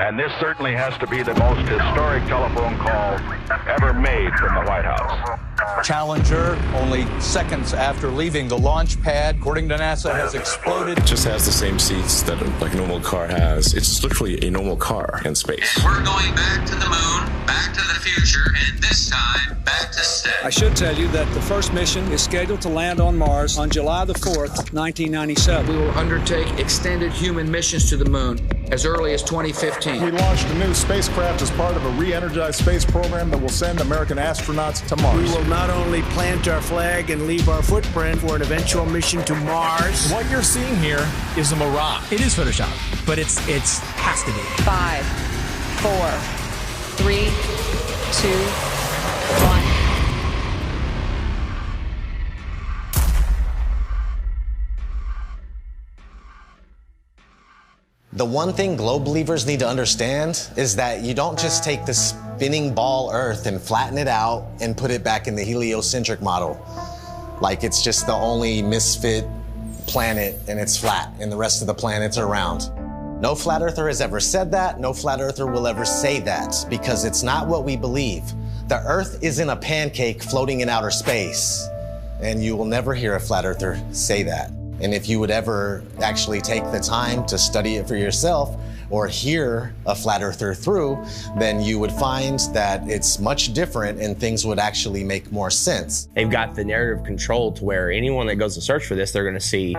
And this certainly has to be the most historic telephone call ever made from the White House. Challenger, only seconds after leaving the launch pad, according to NASA, has exploded. It just has the same seats that like a normal car has. It's just literally a normal car in space. And we're going back to the moon, back to the future, and this time back to stay. I should tell you that the first mission is scheduled to land on Mars on July the 4th, 1997. We will undertake extended human missions to the moon as early as 2015. We launched a new spacecraft as part of a re-energized space program that will send American astronauts to Mars. We will not only plant our flag and leave our footprint for an eventual mission to Mars. What you're seeing here is a mirage. It is Photoshop, but it's has to be. 5, 4, 3, 2, 1. The one thing globe believers need to understand is that you don't just take the spinning ball Earth and flatten it out and put it back in the heliocentric model. Like it's just the only misfit planet and it's flat and the rest of the planets are round. No flat earther has ever said that. No flat earther will ever say that because it's not what we believe. The Earth isn't a pancake floating in outer space, and you will never hear a flat earther say that. And if you would ever actually take the time to study it for yourself or hear a flat earther through, then you would find that it's much different and things would actually make more sense. They've got the narrative control to where anyone that goes to search for this, they're going to see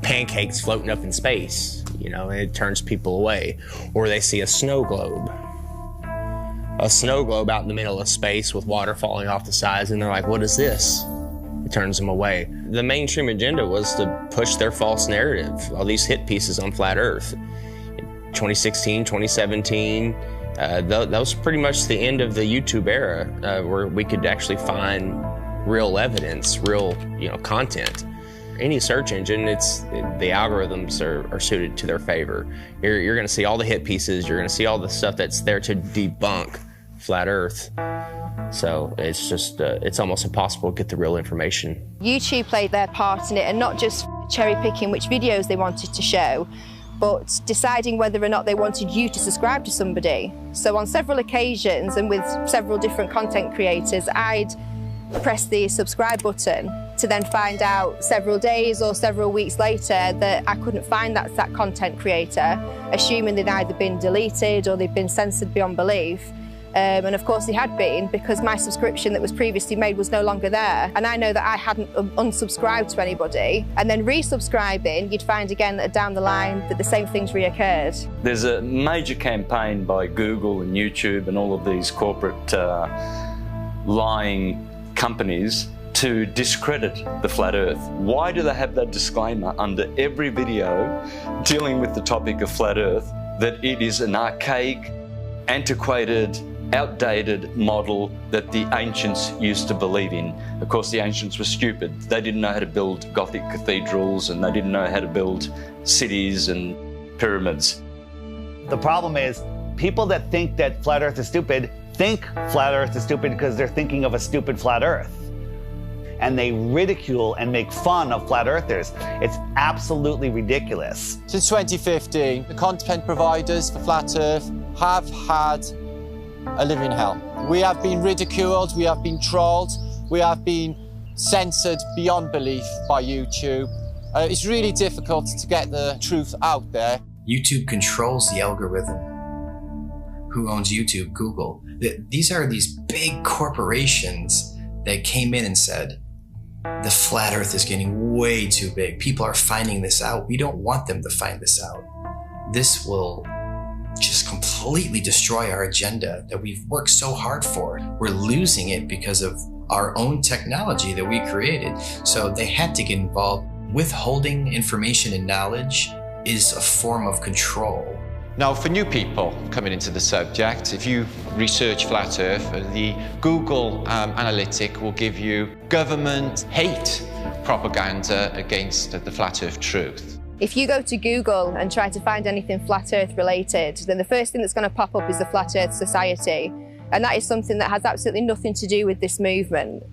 pancakes floating up in space, you know, and it turns people away. Or they see a snow globe. A snow globe out in the middle of space with water falling off the sides, and they're like, what is this? It turns them away. The mainstream agenda was to push their false narrative, all these hit pieces on flat Earth. 2016, 2017, that was pretty much the end of the YouTube era where we could actually find real evidence, real content. Any search engine, the algorithms are suited to their favor. You're going to see all the hit pieces. You're going to see all the stuff that's there to debunk flat Earth. So it's just, it's almost impossible to get the real information. YouTube played their part in it, and not just cherry picking which videos they wanted to show, but deciding whether or not they wanted you to subscribe to somebody. So on several occasions and with several different content creators, I'd press the subscribe button to then find out several days or several weeks later that I couldn't find that content creator, assuming they'd either been deleted or they'd been censored beyond belief. And of course they had been, because my subscription that was previously made was no longer there. And I know that I hadn't unsubscribed to anybody. And then resubscribing, you'd find again that down the line that the same things reoccurred. There's a major campaign by Google and YouTube and all of these corporate lying companies to discredit the flat Earth. Why do they have that disclaimer under every video dealing with the topic of flat Earth, that it is an archaic, antiquated, outdated model that the ancients used to believe in? Of course, the ancients were stupid. They didn't know how to build Gothic cathedrals, and they didn't know how to build cities and pyramids. The problem is, people that think that flat Earth is stupid think flat Earth is stupid because they're thinking of a stupid flat Earth. And they ridicule and make fun of flat earthers. It's absolutely ridiculous. Since 2015, the content providers for Flat Earth have had a living hell. We have been ridiculed, we have been trolled, we have been censored beyond belief by YouTube. It's really difficult to get the truth out there. YouTube controls the algorithm. Who owns YouTube? Google. These are these big corporations that came in and said, the flat Earth is getting way too big. People are finding this out. We don't want them to find this out. This will just completely destroy our agenda that we've worked so hard for. We're losing it because of our own technology that we created. So they had to get involved. Withholding information and knowledge is a form of control. Now, for new people coming into the subject, if you research Flat Earth, the Google analytic will give you government hate propaganda against the Flat Earth truth. If you go to Google and try to find anything Flat Earth related, then the first thing that's going to pop up is the Flat Earth Society. And that is something that has absolutely nothing to do with this movement.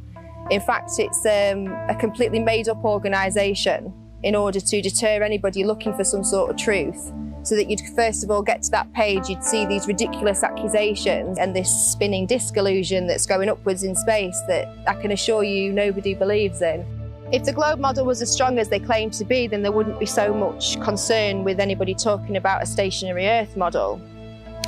In fact, it's a completely made-up organisation in order to deter anybody looking for some sort of truth. so that you'd first of all get to that page, you'd see these ridiculous accusations and this spinning disc illusion that's going upwards in space that I can assure you nobody believes in. If the globe model was as strong as they claim to be, then there wouldn't be so much concern with anybody talking about a stationary Earth model.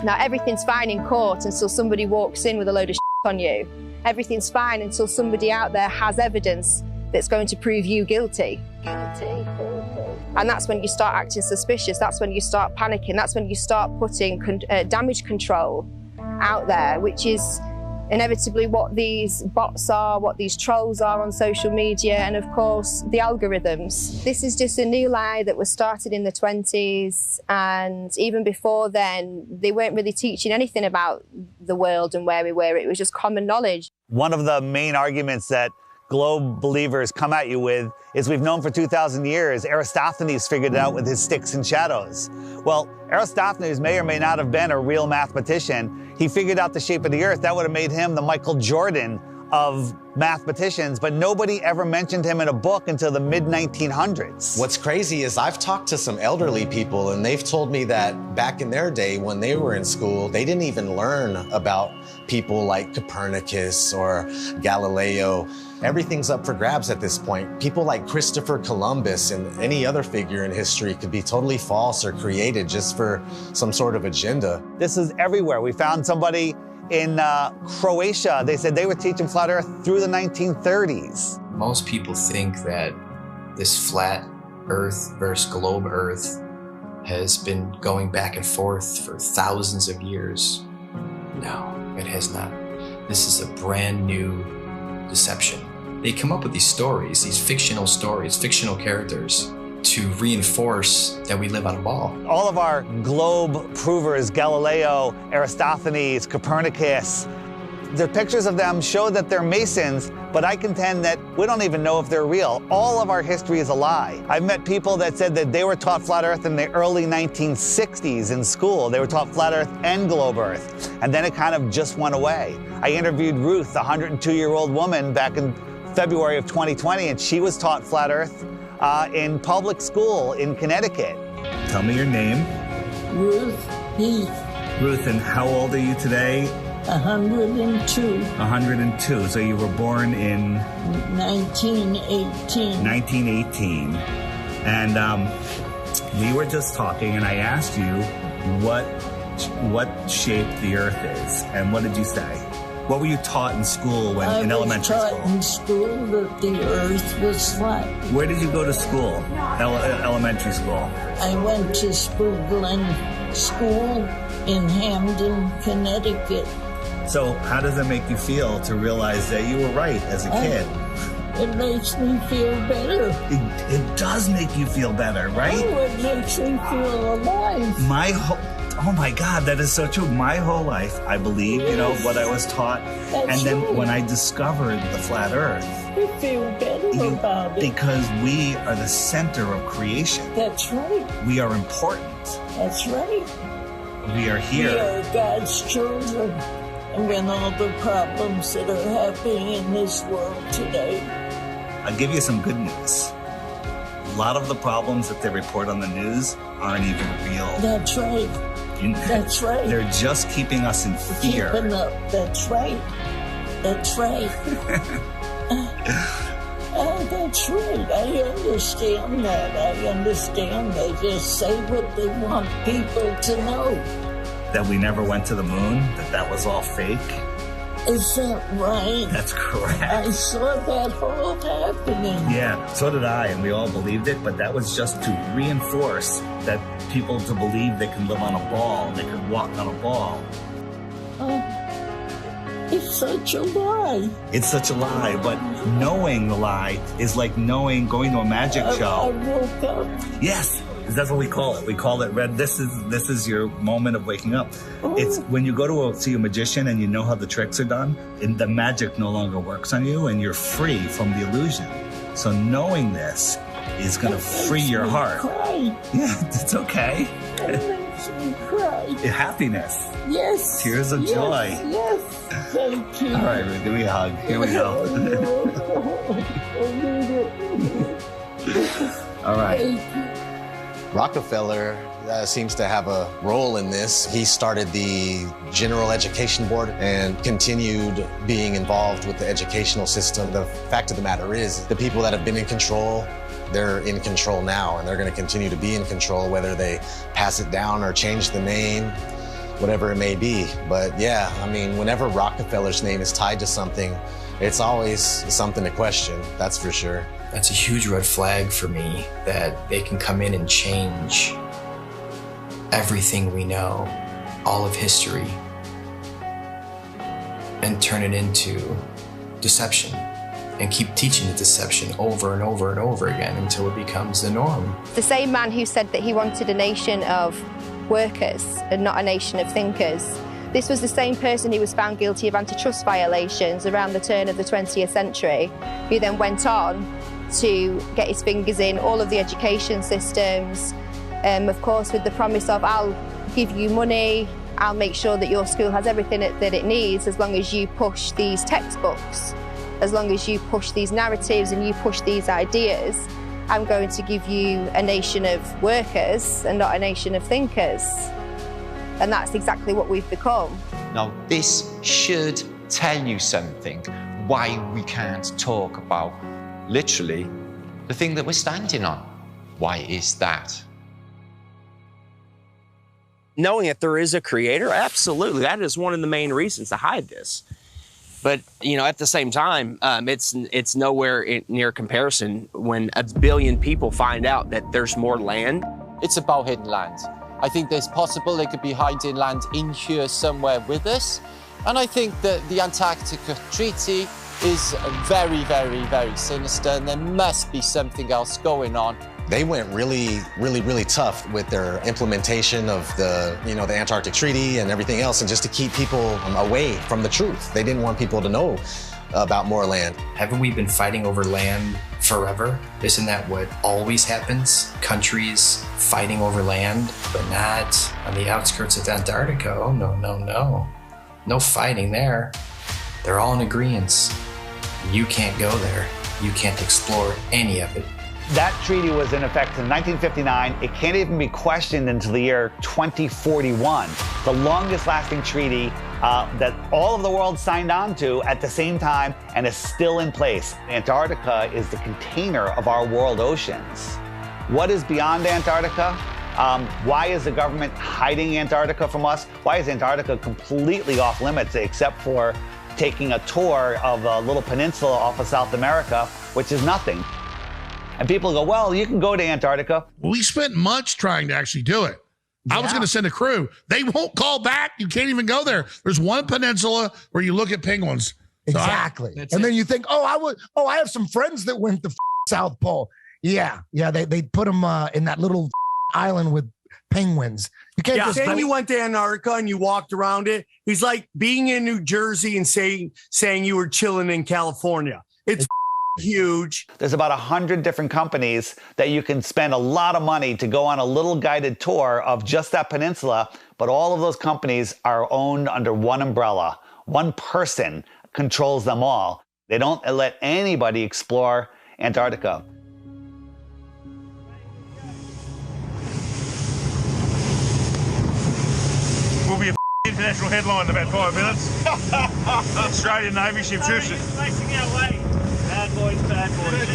Now, everything's fine in court until somebody walks in with a load of shit on you. Everything's fine until somebody out there has evidence that's going to prove you guilty. And that's when you start acting suspicious. That's when you start panicking. That's when you start putting damage control out there, which is inevitably what these bots are, what these trolls are on social media, and of course the algorithms. This is just a new lie that was started in the 20s, and even before then they weren't really teaching anything about the world and where we were. It was just common knowledge. One of the main arguments that globe believers come at you with is we've known for 2,000 years. Aristophanes figured it out with his sticks and shadows. Well, Aristophanes may or may not have been a real mathematician. He figured out the shape of the earth. That would have made him the Michael Jordan of mathematicians, but nobody ever mentioned him in a book until the mid-1900s. What's crazy is I've talked to some elderly people, and they've told me that back in their day when they were in school, they didn't even learn about people like Copernicus or Galileo. Everything's up for grabs at this point. People like Christopher Columbus and any other figure in history could be totally false or created just for some sort of agenda. This is everywhere. We found somebody in Croatia. They said they were teaching flat earth through the 1930s. Most people think that this flat earth versus globe earth has been going back and forth for thousands of years. No, it has not. This is a brand new deception. They come up with these stories, these fictional stories, fictional characters, to reinforce that we live on a ball. All of our globe provers, Galileo, Aristophanes, Copernicus, the pictures of them show that they're Masons, but I contend that we don't even know if they're real. All of our history is a lie. I've met people that said that they were taught flat earth in the early 1960s in school. They were taught flat earth and globe earth, and then it kind of just went away. I interviewed Ruth, a 102-year-old woman, back in February of 2020, and she was taught flat earth in public school in Connecticut. Tell me your name. Ruth Heath. Ruth, and how old are you today? 102. 102. So you were born in 1918. 1918. And we were just talking, and I asked you what shape the Earth is, and what did you say? What were you taught in school in elementary school? I was taught in school that the Earth was flat. Where did you go to school? Elementary school? I went to Spoogland School in Hamden, Connecticut. So how does it make you feel to realize that you were right as a kid? It makes me feel better. It does make you feel better, right? Oh, it makes me feel alive. Oh my God, that is so true. My whole life, I believe, what I was taught. That's and then right. when I discovered the flat earth. You feel better about it. Because we are the center of creation. That's right. We are important. That's right. We are here. We are God's children. And when all the problems that are happening in this world today. I'll give you some good news. A lot of the problems that they report on the news aren't even real. That's right. That's right. They're just keeping us in fear. Keeping up. That's right. That's right. That's right. I understand that. I understand. They just say what they want people to know. That we never went to the moon? That was all fake? Is that right? That's correct. I saw that all happening. Yeah, so did I, and we all believed it, but that was just to reinforce that people to believe they can live on a ball, they could walk on a ball. It's such a lie. It's such a lie, but knowing the lie is like going to a magic show. I woke up. Yes. That's what we call it. We call it red. This is your moment of waking up. Oh. It's when you go to see a magician and you know how the tricks are done, and the magic no longer works on you, and you're free from the illusion. So knowing this is going to free your heart. Cry. Yeah, it's okay. It makes me cry. Happiness. Yes. Tears of joy. Yes. Thank you. All right, Ruth, give me a hug. Here we go. All right. Rockefeller seems to have a role in this. He started the General Education Board and continued being involved with the educational system. The fact of the matter is, the people that have been in control, they're in control now, and they're going to continue to be in control, whether they pass it down or change the name, whatever it may be. But yeah, I mean, whenever Rockefeller's name is tied to something, it's always something to question, that's for sure. That's a huge red flag for me, that they can come in and change everything we know, all of history, and turn it into deception, and keep teaching the deception over and over and over again until it becomes the norm. The same man who said that he wanted a nation of workers and not a nation of thinkers. This was the same person who was found guilty of antitrust violations around the turn of the 20th century, who then went on to get his fingers in all of the education systems, of course with the promise of, I'll give you money, I'll make sure that your school has everything that it needs as long as you push these textbooks, as long as you push these narratives and you push these ideas. I'm going to give you a nation of workers and not a nation of thinkers. And that's exactly what we've become. Now, this should tell you something, why we can't talk about, literally, the thing that we're standing on. Why is that? Knowing that there is a creator, absolutely. That is one of the main reasons to hide this. But, you know, at the same time, it's nowhere near comparison when 1 billion people find out that there's more land. It's about hidden land. I think there's possible they could be hiding land in here somewhere with us. And I think that the Antarctica Treaty is very, very, very sinister, and there must be something else going on. They went really, really, really tough with their implementation of the Antarctic Treaty and everything else, and just to keep people away from the truth. They didn't want people to know about more land. Haven't we been fighting over land forever? Isn't that what always happens? Countries fighting over land, but not on the outskirts of Antarctica. Oh, no, no, no. No fighting there. They're all in agreement. You can't go there. You can't explore any of it. That treaty was in effect in 1959. It can't even be questioned until the year 2041. The longest lasting treaty that all of the world signed on to at the same time and is still in place. Antarctica is the container of our world oceans. What is beyond Antarctica? Why is the government hiding Antarctica from us? Why is Antarctica completely off limits except for taking a tour of a little peninsula off of South America, which is nothing? And people go, well, you can go to Antarctica. We spent months trying to actually do it. Yeah. I was going to send a crew. They won't call back. You can't even go there. There's one peninsula where you look at penguins. Exactly. And then you think, I have some friends that went to South Pole. Yeah. They put them in that little island with penguins. You can't just saying you went to Antarctica and you walked around it. He's like being in New Jersey and saying you were chilling in California. It's huge. There's about 100 different companies that you can spend a lot of money to go on a little guided tour of just that peninsula, but all of those companies are owned under one umbrella. One person controls them all. They don't let anybody explore Antarctica. Will be a international headline in about 5 minutes. Australian Navy ship shoots it. Facing our way. Bad boys,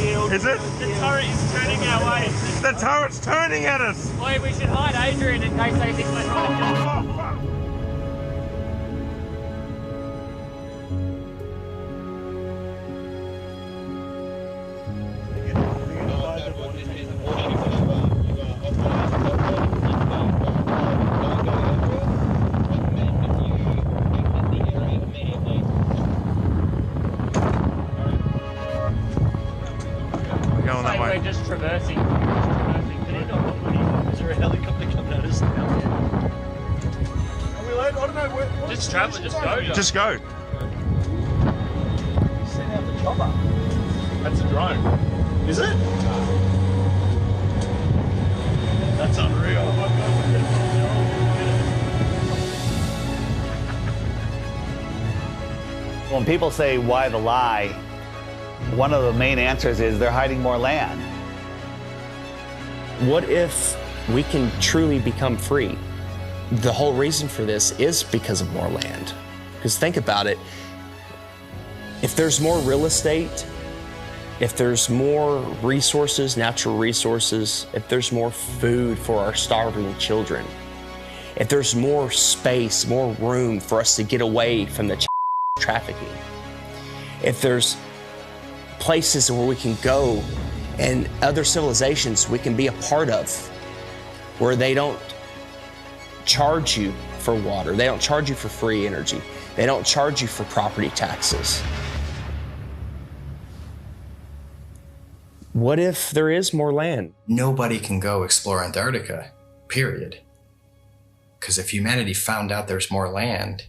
shield. Is it? The turret is turning our way. The turret's turning at us. Boy, we should hide Adrian in case they think we're trying to. We're just traversing. Is there a helicopter coming at us now? Are we late? I don't know. Where just travel. Just go. Just go. Send out the chopper. That's a drone. Is it? That's unreal. When people say, why the lie? One of the main answers is they're hiding more land. What if we can truly become free. The whole reason for this is because of more land. Because think about it, if there's more real estate, if there's more resources, natural resources, if there's more food for our starving children, if there's more space, more room for us to get away from the trafficking, if there's places where we can go and other civilizations we can be a part of, where they don't charge you for water, they don't charge you for free energy, they don't charge you for property taxes. What if there is more land? Nobody can go explore Antarctica, period. Because if humanity found out there's more land,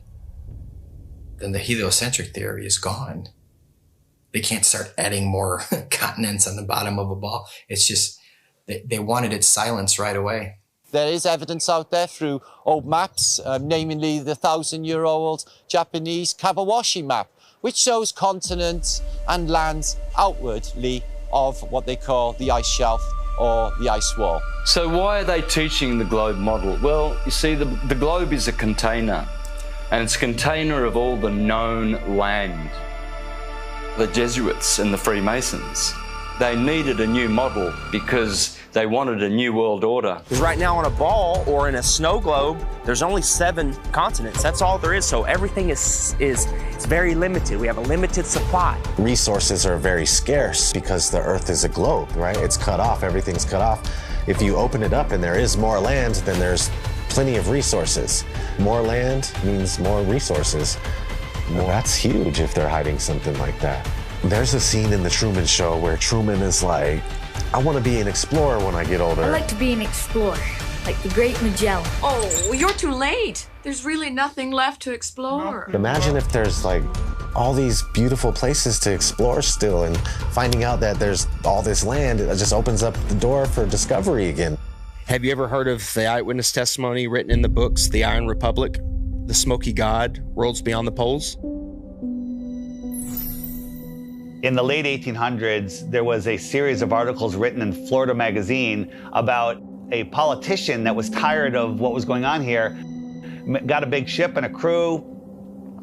then the heliocentric theory is gone. They can't start adding more continents on the bottom of a ball. It's just, they wanted it silenced right away. There is evidence out there through old maps, namely the 1,000-year-old Japanese Kawabashi map, which shows continents and lands outwardly of what they call the ice shelf or the ice wall. So why are they teaching the globe model? Well, you see, the globe is a container, and it's a container of all the known land. The Jesuits and the Freemasons, they needed a new model because they wanted a new world order. Because right now on a ball or in a snow globe, there's only 7 continents. That's all there is. So everything is very limited. We have a limited supply. Resources are very scarce because the Earth is a globe, right? It's cut off, everything's cut off. If you open it up and there is more land, then there's plenty of resources. More land means more resources. Well, that's huge if they're hiding something like that. There's a scene in The Truman Show where Truman is like, I want to be an explorer when I get older. I like to be an explorer, like the great Magellan. Oh, well, you're too late. There's really nothing left to explore. Imagine if there's like all these beautiful places to explore still, and finding out that there's all this land, it just opens up the door for discovery again. Have you ever heard of the eyewitness testimony written in the books, The Iron Republic, The Smoky God, Worlds Beyond the Poles? In the late 1800s, there was a series of articles written in Florida Magazine about a politician that was tired of what was going on here, got a big ship and a crew,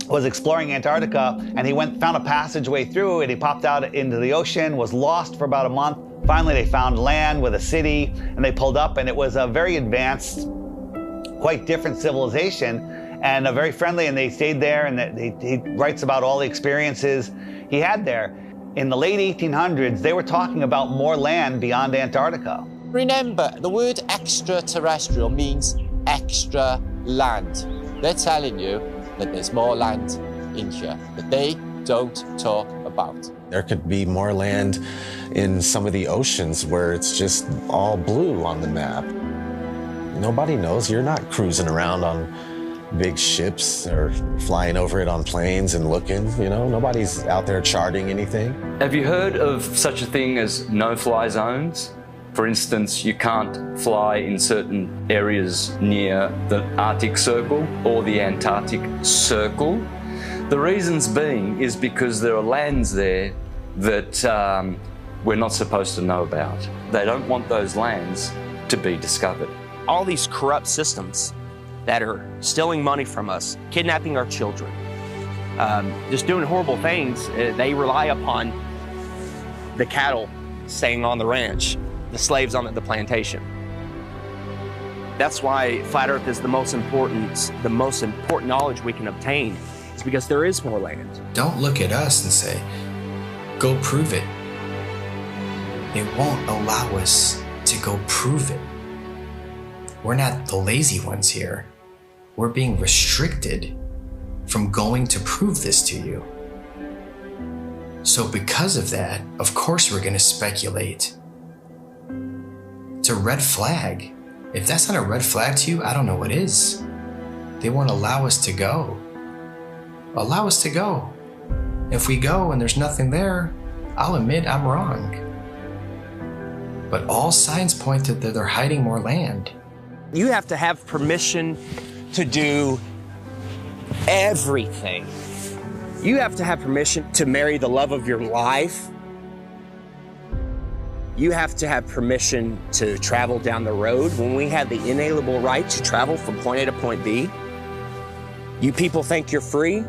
was exploring Antarctica, and he found a passageway through, and he popped out into the ocean, was lost for about a month. Finally, they found land with a city, and they pulled up, and it was a very advanced, quite different civilization, and very friendly, and they stayed there, and he writes about all the experiences he had there. In the late 1800s, they were talking about more land beyond Antarctica. Remember, the word extraterrestrial means extra land. They're telling you that there's more land in here that they don't talk about. There could be more land in some of the oceans where it's just all blue on the map. Nobody knows. You're not cruising around on big ships or flying over it on planes and looking, you know, nobody's out there charting anything. Have you heard of such a thing as no-fly zones? For instance, you can't fly in certain areas near the Arctic Circle or the Antarctic Circle. The reasons being is because there are lands there that we're not supposed to know about. They don't want those lands to be discovered. All these corrupt systems that are stealing money from us, kidnapping our children, just doing horrible things. They rely upon the cattle staying on the ranch, the slaves on the plantation. That's why Flat Earth is the most important knowledge we can obtain, is because there is more land. Don't look at us and say, go prove it. They won't allow us to go prove it. We're not the lazy ones here. We're being restricted from going to prove this to you. So because of that, of course we're going to speculate. It's a red flag. If that's not a red flag to you, I don't know what is. They won't allow us to go. Allow us to go. If we go and there's nothing there, I'll admit I'm wrong. But all signs point to that they're hiding more land. You have to have permission to do everything. You have to have permission to marry the love of your life. You have to have permission to travel down the road. When we have the inalienable right to travel from point A to point B, you people think you're free?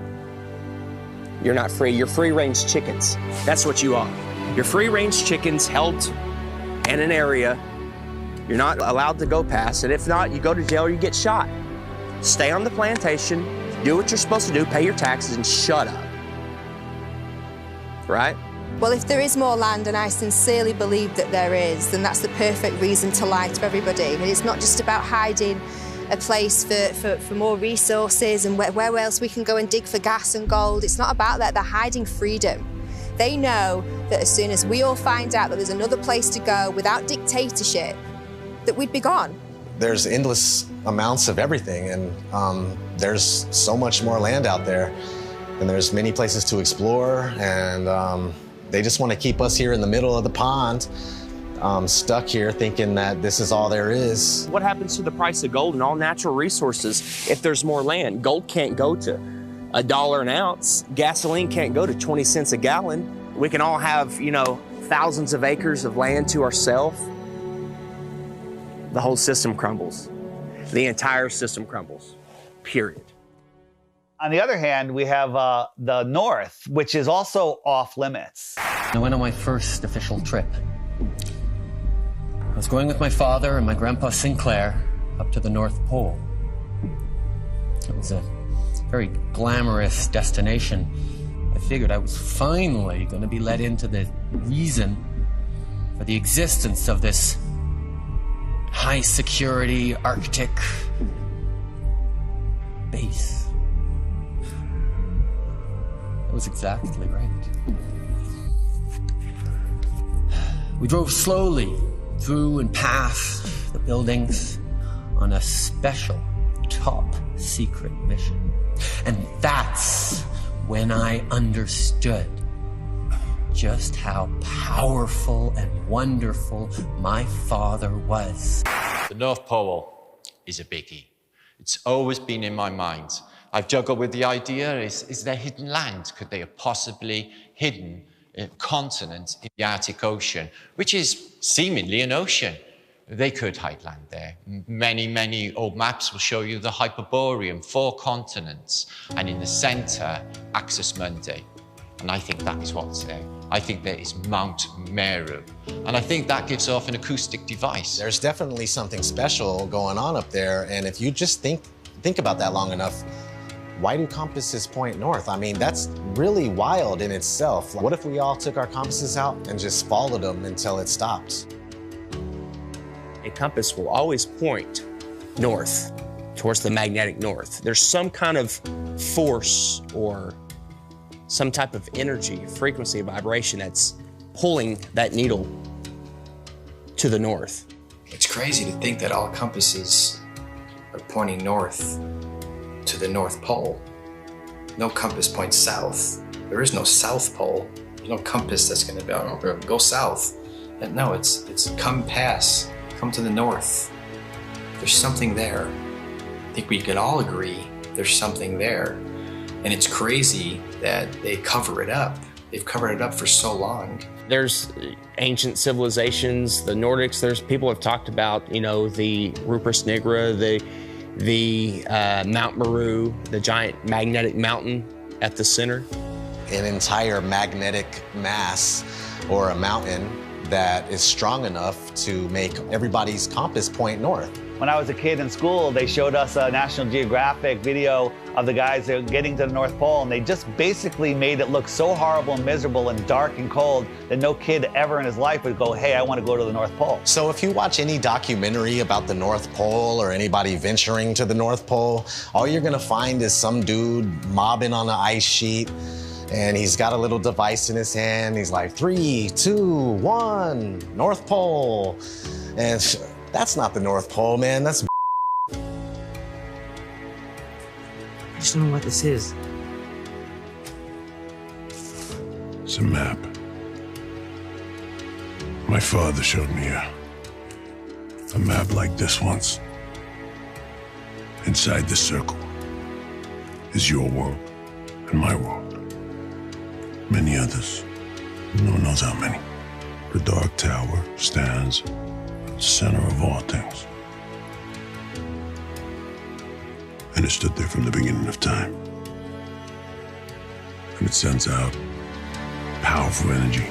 You're not free. You're free-range chickens. That's what you are. You're free-range chickens held in an area. You're not allowed to go past it. If not, you go to jail or you get shot. Stay on the plantation, do what you're supposed to do, pay your taxes, and shut up. Right? Well, if there is more land, and I sincerely believe that there is, then that's the perfect reason to lie to everybody. And it's not just about hiding a place for more resources and where else we can go and dig for gas and gold. It's not about that. They're hiding freedom. They know that as soon as we all find out that there's another place to go without dictatorship, that we'd be gone. There's endless amounts of everything, and there's so much more land out there, and there's many places to explore, and they just want to keep us here in the middle of the pond, stuck here thinking that this is all there is. What happens to the price of gold and all natural resources if there's more land? Gold can't go to $1 an ounce. Gasoline can't go to 20 cents a gallon. We can all have, you know, thousands of acres of land to ourselves. The whole system crumbles. The entire system crumbles, period. On the other hand, we have the North, which is also off limits. I went on my first official trip. I was going with my father and my grandpa Sinclair up to the North Pole. It was a very glamorous destination. I figured I was finally going to be let into the reason for the existence of this high security Arctic base. That was exactly right. We drove slowly through and past the buildings on a special top secret mission. And that's when I understood just how powerful and wonderful my father was. The North Pole is a biggie. It's always been in my mind. I've juggled with the idea, is there hidden land? Could they have possibly hidden a continent in the Arctic Ocean, which is seemingly an ocean? They could hide land there. Many, many old maps will show you the Hyperborean, 4 continents, and in the center, Axis Mundi. And I think that is what's there. I think there is Mount Meru. And I think that gives off an acoustic device. There's definitely something special going on up there, and if you just think about that long enough, why do compasses point north? I mean, that's really wild in itself. What if we all took our compasses out and just followed them until it stopped? A compass will always point north, towards the magnetic north. There's some kind of force or some type of energy, frequency, vibration that's pulling that needle to the north. It's crazy to think that all compasses are pointing north to the North Pole. No compass points south. There is no South Pole. There's no compass that's going to be, oh, go south. And no, it's come past, come to the north. There's something there. I think we could all agree there's something there. And it's crazy that they cover it up. They've covered it up for so long. There's ancient civilizations, the Nordics, there's people have talked about, you know, the Rupert Nigra, the Mount Meru, the giant magnetic mountain at the center. An entire magnetic mass or a mountain that is strong enough to make everybody's compass point north. When I was a kid in school, they showed us a National Geographic video of the guys that were getting to the North Pole, and they just basically made it look so horrible and miserable and dark and cold that no kid ever in his life would go, hey, I want to go to the North Pole. So if you watch any documentary about the North Pole or anybody venturing to the North Pole, all you're gonna find is some dude mobbing on an ice sheet, and he's got a little device in his hand. He's like, 3, 2, 1, North Pole. And that's not the North Pole, man. That's I just don't know what this is. It's a map. My father showed me a map like this once. Inside this circle is your world and my world. Many others. No one knows how many. The dark tower stands at the center of all things. And it stood there from the beginning of time. And it sends out powerful energy.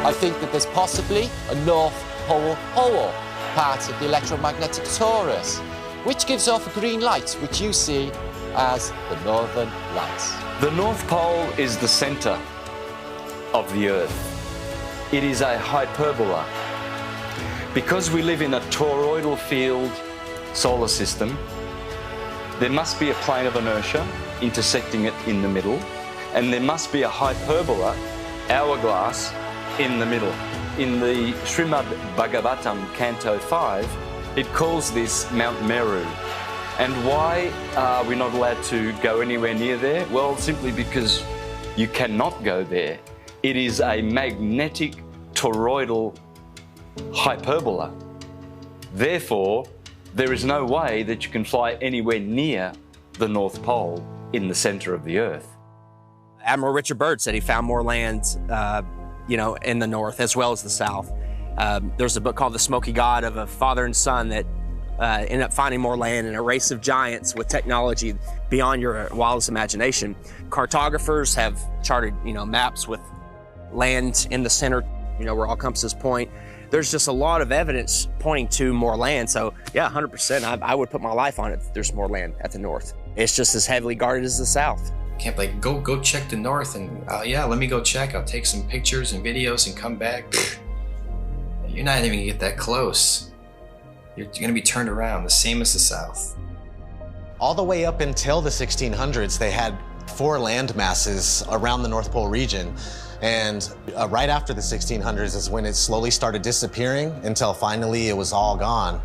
I think that there's possibly a North Pole hole, part of the electromagnetic torus, which gives off a green light, which you see as the Northern Lights. The North Pole is the center of the Earth. It is a hyperbola. Because we live in a toroidal field solar system, there must be a plane of inertia intersecting it in the middle, and there must be a hyperbola, hourglass, in the middle. In the Srimad Bhagavatam, Canto 5, it calls this Mount Meru. And why are we not allowed to go anywhere near there? Well, simply because you cannot go there. It is a magnetic toroidal hyperbola. Therefore, there is no way that you can fly anywhere near the North Pole in the center of the Earth. Admiral Richard Byrd said he found more land in the north as well as the south. There's a book called The Smoky God of a father and son that ended up finding more land in a race of giants with technology beyond your wildest imagination. Cartographers have charted, maps with land in the center, where all compasses point. There's just a lot of evidence pointing to more land. So yeah, 100%, I would put my life on it that there's more land at the north. It's just as heavily guarded as the south. Can't like go check the north and yeah, let me go check. I'll take some pictures and videos and come back. You're not even gonna get that close. You're gonna be turned around, the same as the south. All the way up until the 1600s, they had 4 land masses around the North Pole region. And right after the 1600s is when it slowly started disappearing until finally it was all gone.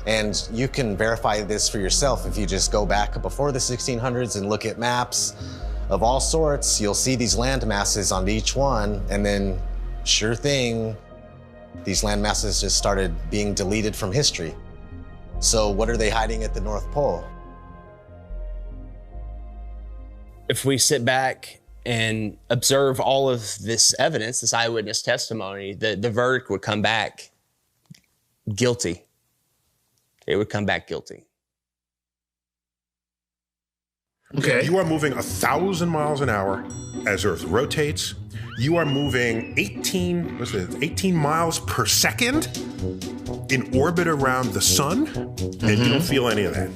And you can verify this for yourself if you just go back before the 1600s and look at maps of all sorts. You'll see these land masses on each one, and then sure thing, these land masses just started being deleted from history. So what are they hiding at the North Pole? If we sit back and observe all of this evidence, this eyewitness testimony, the verdict would come back guilty. It would come back guilty. Okay. You are moving 1,000 miles an hour as Earth rotates. You are moving 18 miles per second in orbit around the sun, and you don't feel any of that.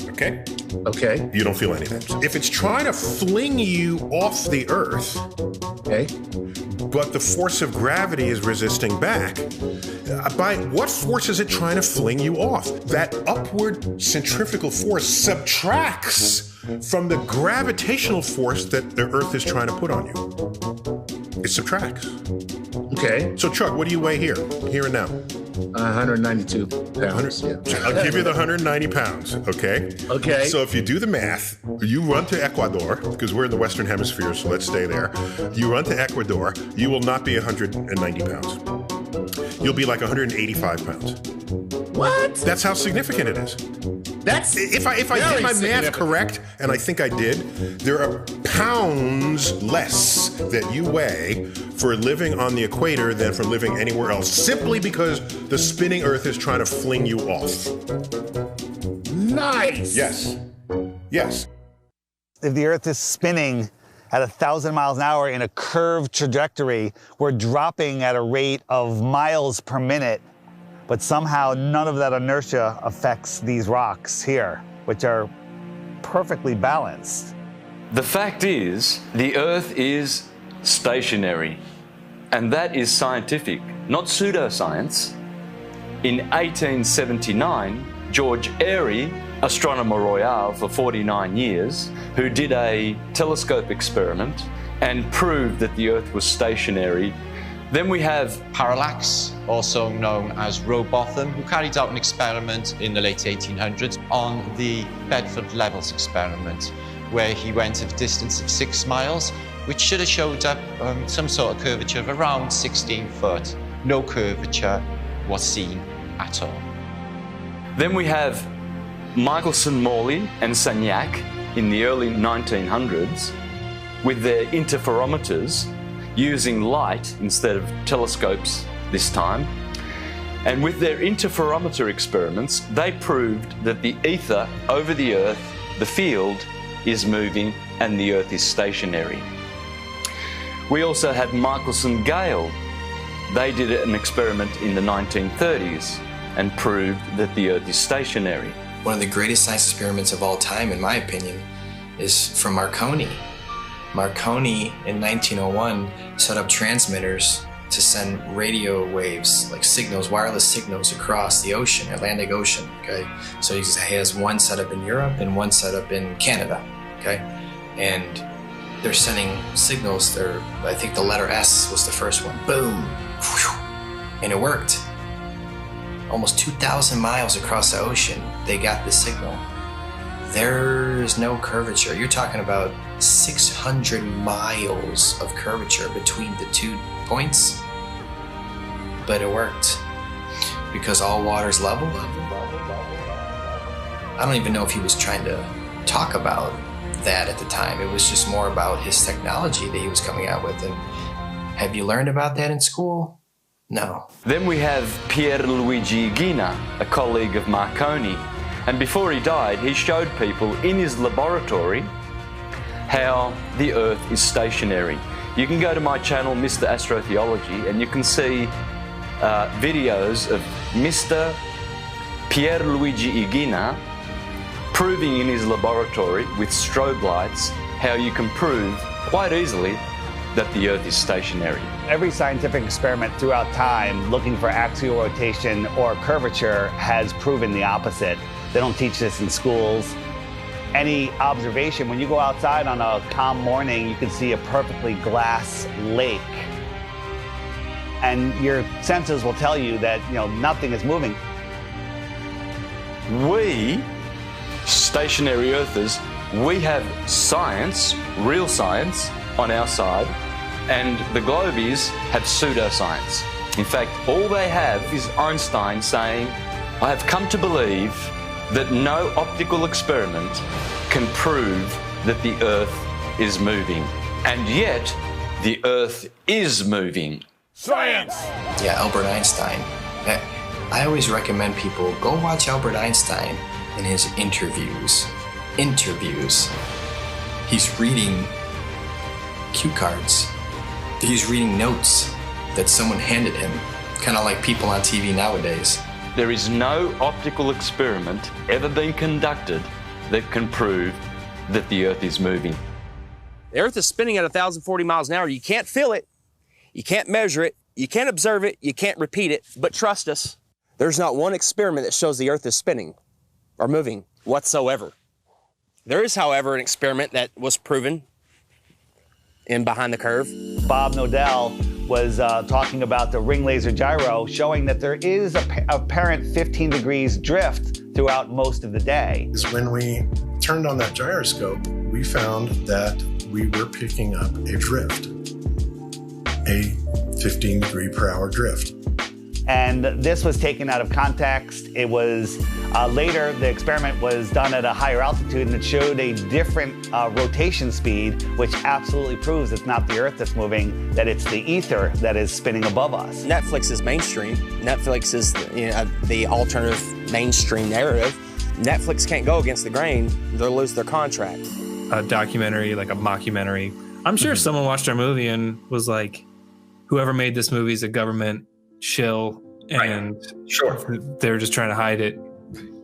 Okay? Okay. You don't feel any of that. If it's trying to fling you off the Earth, okay, but the force of gravity is resisting back, by what force is it trying to fling you off? That upward centrifugal force subtracts from the gravitational force that the Earth is trying to put on you. It subtracts. Okay. So Chuck, what do you weigh here and now? 192 pounds. Yeah. I'll give you the 190 pounds, okay? Okay. So if you do the math, you run to Ecuador, because we're in the Western Hemisphere, so let's stay there. You run to Ecuador, you will not be 190 pounds. You'll be like 185 pounds. What? That's how significant it is. That's if I did my math correct, and I think I did, there are pounds less that you weigh for living on the equator than for living anywhere else, simply because the spinning Earth is trying to fling you off. Nice. Yes. Yes. If the Earth is spinning at 1,000 miles an hour in a curved trajectory, we're dropping at a rate of miles per minute. But somehow none of that inertia affects these rocks here, which are perfectly balanced. The fact is, the Earth is stationary, and that is scientific, not pseudoscience. In 1879, George Airy, astronomer royal for 49 years, who did a telescope experiment and proved that the Earth was stationary. Then we have Parallax, also known as Rowbotham, who carried out an experiment in the late 1800s on the Bedford Levels experiment, where he went at a distance of 6 miles, which should have showed up some sort of curvature of around 16 foot. No curvature, was seen at all. Then we have Michelson, Morley and Sagnac in the early 1900s with their interferometers using light instead of telescopes this time. And with their interferometer experiments, they proved that the ether over the Earth, the field, is moving and the Earth is stationary. We also had Michelson Gale. They did an experiment in the 1930s and proved that the Earth is stationary. One of the greatest science experiments of all time, in my opinion, is from Marconi. Marconi in 1901 set up transmitters to send radio waves, like signals, wireless signals across the ocean, Atlantic Ocean, okay? So he has one set up in Europe and one set up in Canada, okay? And they're sending signals, I think the letter S was the first one, boom, whew, and it worked. Almost 2,000 miles across the ocean, they got the signal. There's no curvature. You're talking about 600 miles of curvature between the 2 points. But it worked because all water's level. I don't even know if he was trying to talk about that at the time. It was just more about his technology that he was coming out with. And have you learned about that in school? No. Then we have Pierluigi Ghina, a colleague of Marconi. And before he died, he showed people in his laboratory how the Earth is stationary. You can go to my channel, Mr. Astrotheology, and you can see videos of Mr. Pierluigi Ghina proving in his laboratory with strobe lights how you can prove quite easily that the Earth is stationary. Every scientific experiment throughout time looking for axial rotation or curvature has proven the opposite. They don't teach this in schools. Any observation, when you go outside on a calm morning, you can see a perfectly glass lake. And your senses will tell you that, nothing is moving. We, stationary Earthers, we have science, real science, on our side, and the globies have pseudoscience. In fact, all they have is Einstein saying, I have come to believe that no optical experiment can prove that the Earth is moving. And yet, the Earth is moving. Science! Yeah, Albert Einstein. I always recommend people go watch Albert Einstein in his interviews. He's reading cue cards. He's reading notes that someone handed him, kind of like people on TV nowadays. There is no optical experiment ever been conducted that can prove that the Earth is moving. The Earth is spinning at 1,040 miles an hour. You can't feel it, you can't measure it, you can't observe it, you can't repeat it, but trust us, there's not one experiment that shows the Earth is spinning or moving whatsoever. There is, however, an experiment that was proven in Behind the Curve. Bob Nodell was talking about the ring laser gyro, showing that there is apparent 15 degrees drift throughout most of the day. When we turned on that gyroscope, we found that we were picking up a drift, a 15 degree per hour drift. And this was taken out of context. It was later, the experiment was done at a higher altitude and it showed a different rotation speed, which absolutely proves it's not the Earth that's moving, that it's the ether that is spinning above us. Netflix is mainstream. Netflix is the alternative mainstream narrative. Netflix can't go against the grain. They'll lose their contract. A documentary, like a mockumentary. I'm sure someone watched our movie and was like, whoever made this movie is a government shill, and they're just trying to hide it.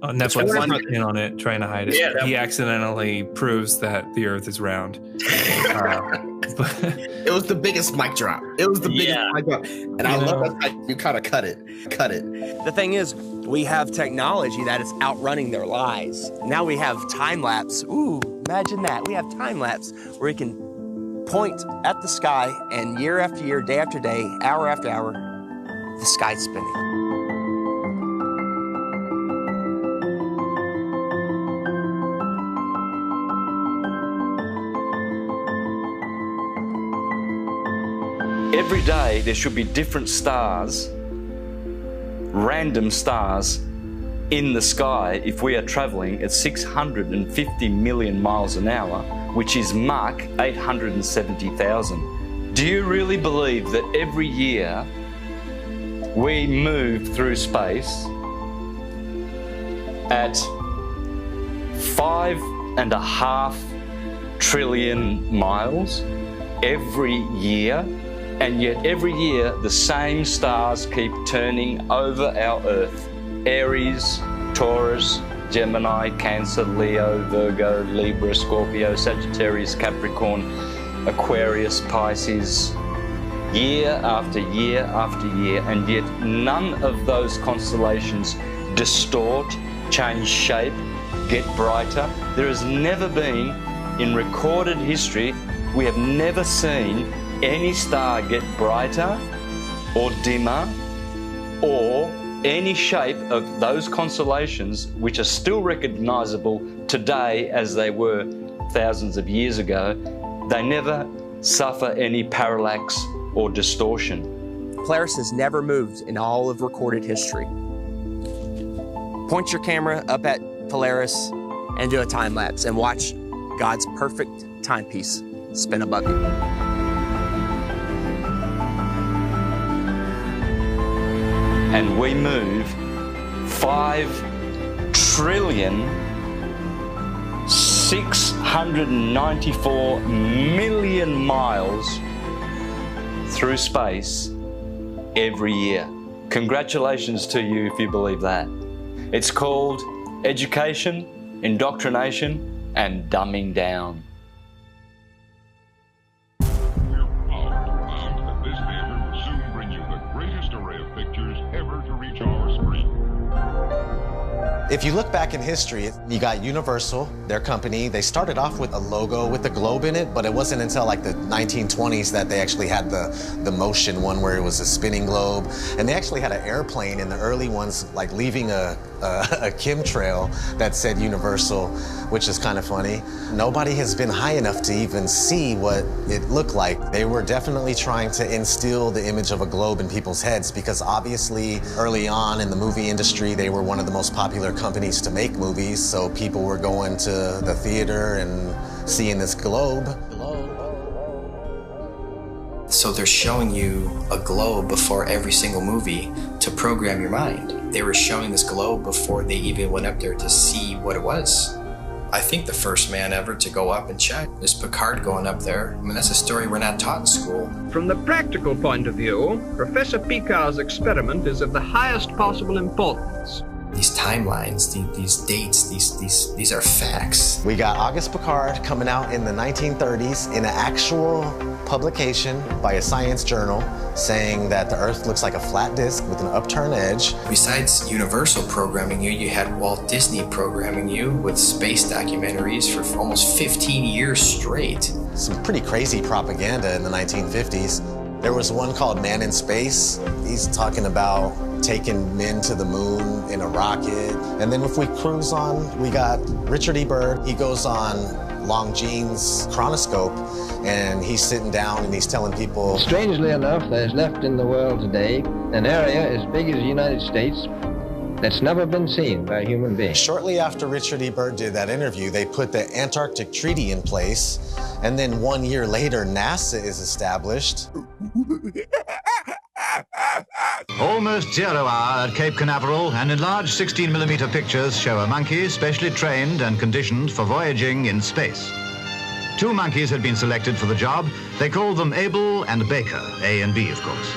Netflix is in on it, trying to hide it. Yeah, he accidentally proves that the Earth is round. It was the biggest mic drop. It was the biggest mic drop, and I love that you kind of cut it. The thing is, we have technology that is outrunning their lies. Now we have time lapse. Ooh, imagine that. We have time lapse where we can point at the sky, and year after year, day after day, hour after hour, the sky's spinning. Every day there should be different stars random stars in the sky if we are traveling at 650 million miles an hour, which is Mach 870,000. Do you really believe that every year we move through space at 5.5 trillion miles every year, and yet every year the same stars keep turning over our Earth? Aries, Taurus, Gemini, Cancer, Leo, Virgo, Libra, Scorpio, Sagittarius, Capricorn, Aquarius, Pisces, year after year after year, and yet none of those constellations distort, change shape, get brighter. There has never been, in recorded history, we have never seen any star get brighter or dimmer or any shape of those constellations, which are still recognizable today as they were thousands of years ago. They never suffer any parallax or distortion. Polaris has never moved in all of recorded history. Point your camera up at Polaris and do a time lapse and watch God's perfect timepiece spin above you. And we move 5,694,000,000 miles through space every year. Congratulations to you if you believe that. It's called education, indoctrination, and dumbing down. If you look back in history, you got Universal, their company. They started off with a logo with a globe in it, but it wasn't until like the 1920s that they actually had the motion one where it was a spinning globe. And they actually had an airplane in the early ones, like leaving a chemtrail that said Universal, which is kind of funny. Nobody has been high enough to even see what it looked like. They were definitely trying to instill the image of a globe in people's heads because obviously early on in the movie industry, they were one of the most popular companies to make movies, so people were going to the theater and seeing this globe. So they're showing you a globe before every single movie to program your mind. They were showing this globe before they even went up there to see what it was. I think the first man ever to go up and check is Picard going up there. I mean, that's a story we're not taught in school. From the practical point of view, Professor Picard's experiment is of the highest possible importance. These timelines, these dates, these are facts. We got Auguste Picard coming out in the 1930s in an actual publication by a science journal saying that the Earth looks like a flat disk with an upturned edge. Besides Universal programming you, you had Walt Disney programming you with space documentaries for almost 15 years straight. Some pretty crazy propaganda in the 1950s. There was one called Man in Space. He's talking about taking men to the moon in a rocket. And then if we cruise on, we got Richard E. Byrd. He goes on Longines chronoscope and he's sitting down and he's telling people. Strangely enough, there's left in the world today an area as big as the United States that's never been seen by a human being. Shortly after Richard E. Byrd did that interview, they put the Antarctic Treaty in place. And then 1 year later, NASA is established. Almost 0 hour at Cape Canaveral, and enlarged 16mm pictures show a monkey specially trained and conditioned for voyaging in space. 2 monkeys had been selected for the job. They called them Abel and Baker, A and B, of course.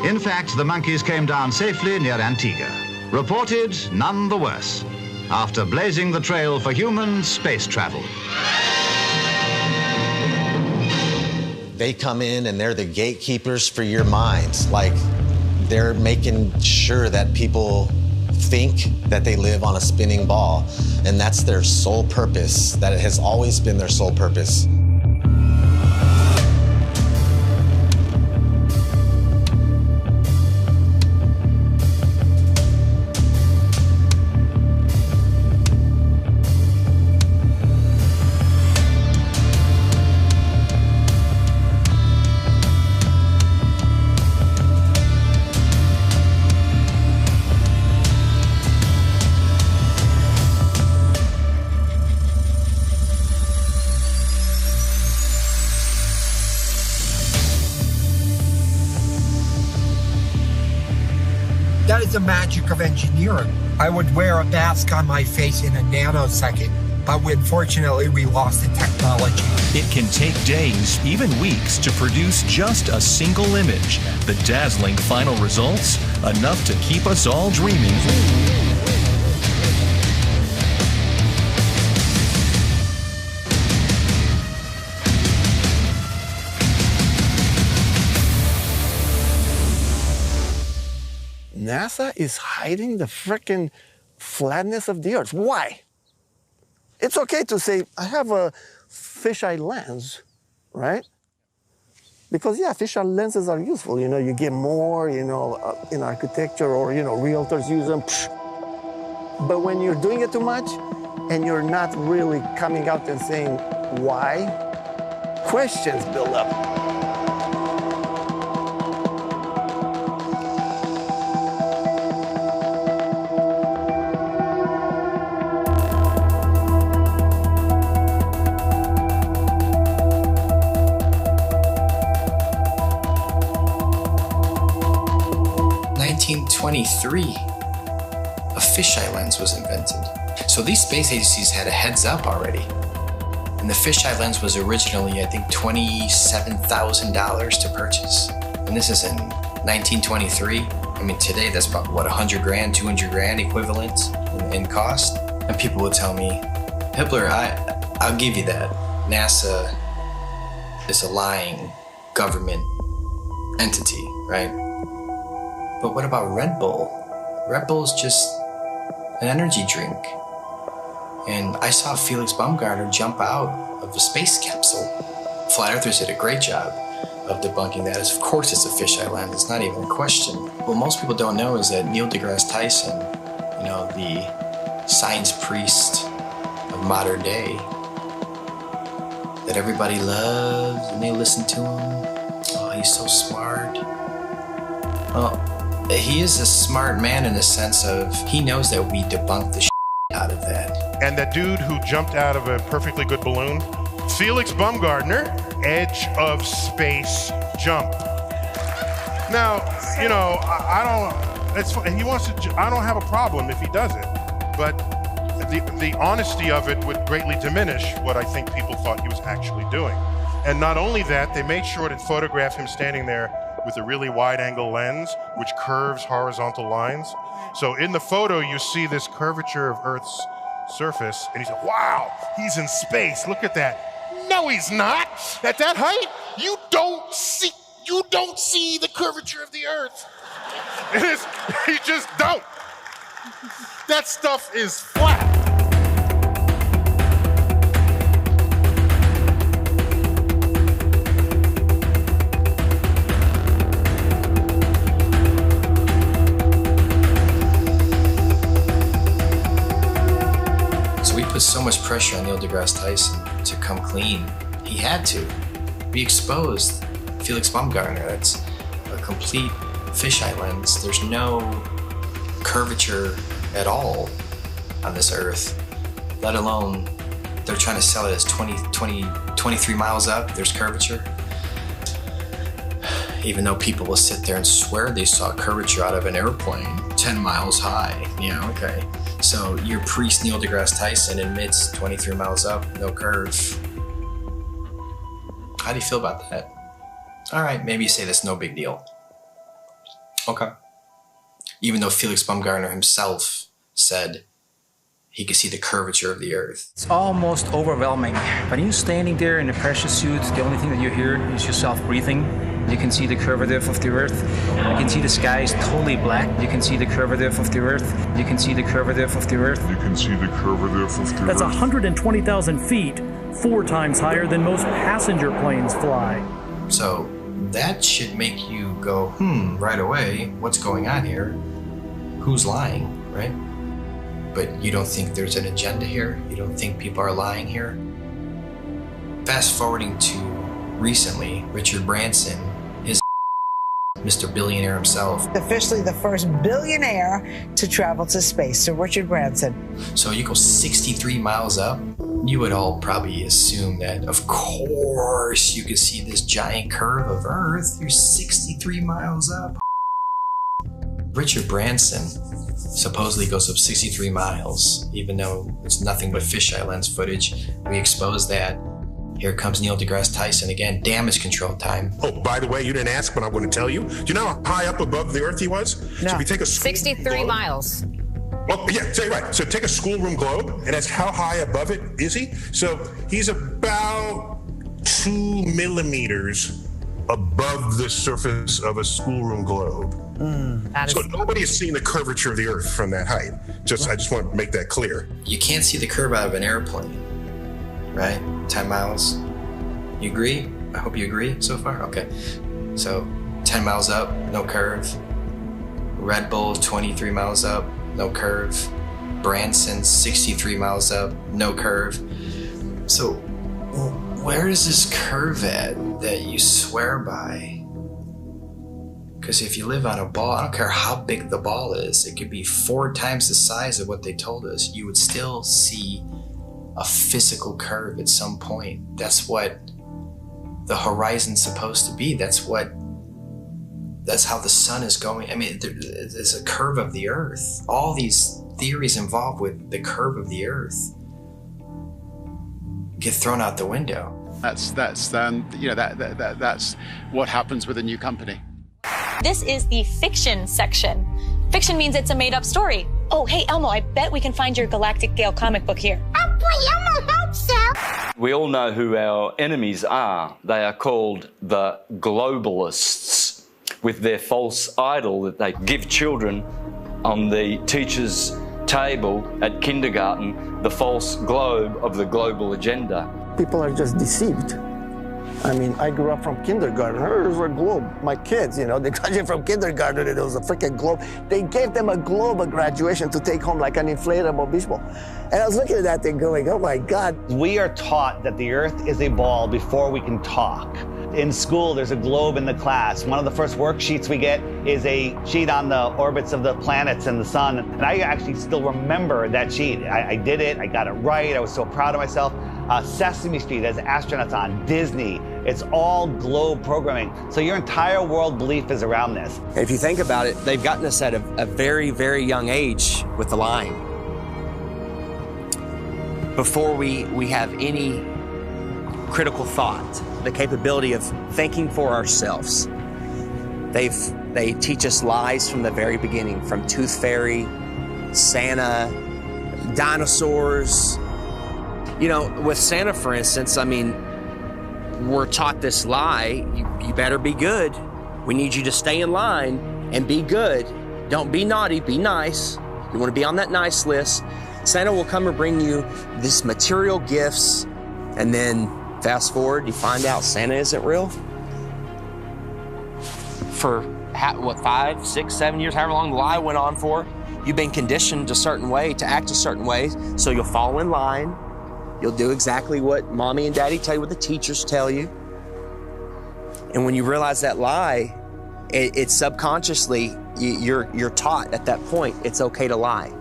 In fact, the monkeys came down safely near Antigua. Reported none the worse, after blazing the trail for human space travel. They come in and they're the gatekeepers for your mind. Like, they're making sure that people think that they live on a spinning ball, and that's their sole purpose, that it has always been their sole purpose. That is the magic of engineering. I would wear a mask on my face in a nanosecond, but unfortunately we lost the technology. It can take days, even weeks, to produce just a single image. The dazzling final results, enough to keep us all dreaming. NASA is hiding the frickin' flatness of the Earth. Why? It's okay to say, I have a fisheye lens, right? Because, yeah, fisheye lenses are useful. You know, you get more, you know, in architecture or, you know, realtors use them. But when you're doing it too much and you're not really coming out and saying why, questions build up. A fisheye lens was invented. So these space agencies had a heads up already. And the fisheye lens was originally, I think, $27,000 to purchase. And this is in 1923. I mean, today that's about, what, 100 grand, 200 grand equivalent in cost? And people would tell me, Hibbeler, I'll give you that. NASA is a lying government entity, right? But what about Red Bull? Red Bull is just an energy drink. And I saw Felix Baumgartner jump out of a space capsule. Flat Earthers did a great job of debunking that. Of course it's a fisheye lens, it's not even a question. What most people don't know is that Neil deGrasse Tyson, you know, the science priest of modern day, that everybody loves and they listen to him. Oh, he's so smart. Well, he is a smart man in the sense of he knows that we debunked the out of that. And that dude who jumped out of a perfectly good balloon, Felix Baumgartner, edge of space jump. Now, you know, I don't. It's he wants to. I don't have a problem if he does it, but the honesty of it would greatly diminish what I think people thought he was actually doing. And not only that, they made sure to photograph him standing there with a really wide-angle lens, which curves horizontal lines. So in the photo, you see this curvature of Earth's surface, and he's like, wow, he's in space, look at that. No, he's not. At that height, you don't see the curvature of the Earth. You just don't. That stuff is flat. So much pressure on Neil deGrasse Tyson to come clean. He had to. We exposed Felix Baumgartner. That's a complete fisheye lens. There's no curvature at all on this Earth, let alone they're trying to sell it as 23 miles up, there's curvature. Even though people will sit there and swear they saw curvature out of an airplane 10 miles high. Yeah, okay. So your priest Neil deGrasse Tyson admits 23 miles up, no curve. How do you feel about that? All right, maybe you say that's no big deal. Okay. Even though Felix Baumgartner himself said he could see the curvature of the Earth. It's almost overwhelming. When you're standing there in a pressure suit, the only thing that you hear is yourself breathing. You can see the curvature of the Earth. You can see the sky is totally black. You can see the curvature of the Earth. You can see the curvature of the Earth. You can see the curvature of the Earth. That's 120,000 feet, 4 times higher than most passenger planes fly. So that should make you go, right away, what's going on here? Who's lying, right? But you don't think there's an agenda here? You don't think people are lying here? Fast forwarding to recently, Richard Branson, his Mr. Billionaire himself. Officially the first billionaire to travel to space, so Richard Branson. So you go 63 miles up, you would all probably assume that, of course, you could see this giant curve of Earth. You're 63 miles up. Richard Branson supposedly goes up 63 miles, even though it's nothing but fisheye lens footage. We exposed that. Here comes Neil deGrasse Tyson again, damage control time. Oh, by the way, you didn't ask, but I'm going to tell you. Do you know how high up above the Earth he was? No. So if you take a 63 miles. Oh, yeah, say right. So take a schoolroom globe, and that's how high above it is he? So he's about 2 millimeters above the surface of a schoolroom globe. So nobody has seen the curvature of the Earth from that height. I just want to make that clear. You can't see the curve out of an airplane, right? 10 miles. You agree? I hope you agree so far. Okay. So 10 miles up, no curve. Red Bull, 23 miles up, no curve. Branson, 63 miles up, no curve. So where is this curve at that you swear by? Because if you live on a ball, I don't care how big the ball is, it could be 4 times the size of what they told us, you would still see a physical curve at some point. That's what the horizon's supposed to be. That's how the sun is going. I mean, there's a curve of the Earth. All these theories involved with the curve of the Earth get thrown out the window. That's what happens with a new company. This is the fiction section. Fiction means it's a made-up story. Oh, hey, Elmo, I bet we can find your Galactic Gale comic book here. Oh, boy, Elmo, hope so. We all know who our enemies are. They are called the globalists, with their false idol that they give children on the teacher's table at kindergarten, the false globe of the global agenda. People are just deceived. I mean, I grew up from kindergarten. There's a globe. My kids, they graduated from kindergarten and it was a freaking globe. They gave them a globe at graduation to take home like an inflatable beach ball. And I was looking at that thing going, oh my God. We are taught that the Earth is a ball before we can talk. In school, there's a globe in the class. One of the first worksheets we get is a sheet on the orbits of the planets and the sun. And I actually still remember that sheet. I did it, I got it right, I was so proud of myself. Sesame Street has astronauts on, Disney. It's all globe programming. So your entire world belief is around this. If you think about it, they've gotten us at a very, very young age with the lying. Before we have any critical thought, the capability of thinking for ourselves, they teach us lies from the very beginning, from Tooth Fairy, Santa, dinosaurs. With Santa, for instance, I mean, we're taught this lie, you better be good. We need you to stay in line and be good. Don't be naughty, be nice. You want to be on that nice list. Santa will come and bring you these material gifts, and then fast forward, you find out Santa isn't real. For 5, 6, 7 years, however long the lie went on for, you've been conditioned a certain way, to act a certain way, so you'll fall in line. You'll do exactly what mommy and daddy tell you, what the teachers tell you. And when you realize that lie, it's subconsciously, you're taught at that point, it's okay to lie.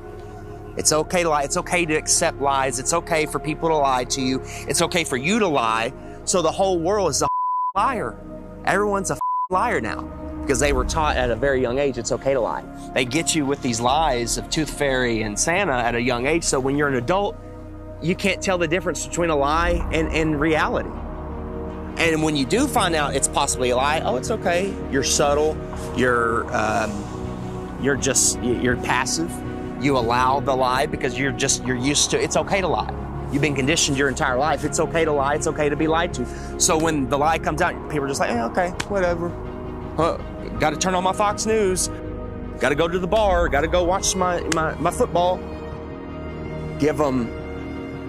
It's okay to lie. It's okay to accept lies. It's okay for people to lie to you. It's okay for you to lie. So the whole world is a liar. Everyone's a liar now because they were taught at a very young age it's okay to lie. They get you with these lies of Tooth Fairy and Santa at a young age. So when you're an adult, you can't tell the difference between a lie and reality. And when you do find out it's possibly a lie, oh, it's okay. You're subtle. You're passive. You allow the lie because you're used to, it's okay to lie. You've been conditioned your entire life. It's okay to lie. It's okay to be lied to. So when the lie comes out, people are just like, okay, whatever. Got to turn on my Fox News. Got to go to the bar. Got to go watch my football. Give them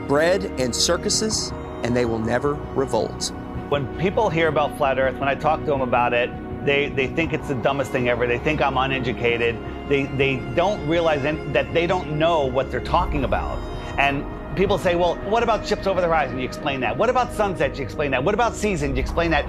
bread and circuses, and they will never revolt. When people hear about Flat Earth, when I talk to them about it, they think it's the dumbest thing ever. They think I'm uneducated. They don't realize that they don't know what they're talking about. And people say, well, what about ships over the horizon? You explain that. What about sunsets? You explain that. What about seasons? You explain that.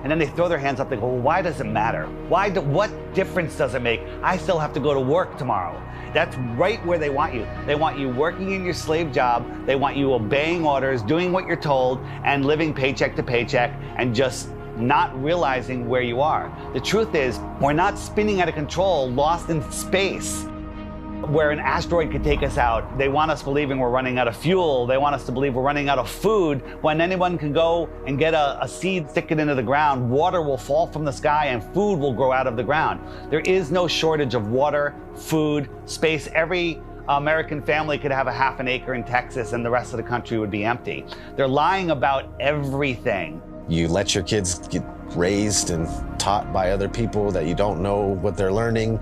And then they throw their hands up. They go, well, why does it matter? What difference does it make? I still have to go to work tomorrow. That's right where they want you. They want you working in your slave job. They want you obeying orders, doing what you're told, and living paycheck to paycheck, and just not realizing where you are. The truth is, we're not spinning out of control, lost in space, where an asteroid could take us out. They want us believing we're running out of fuel. They want us to believe we're running out of food, when anyone can go and get a seed, stick it into the ground, water will fall from the sky, and food will grow out of the ground. There is no shortage of water, food, space. Every American family could have a half an acre in Texas and the rest of the country would be empty. They're lying about everything. You let your kids get raised and taught by other people that you don't know what they're learning.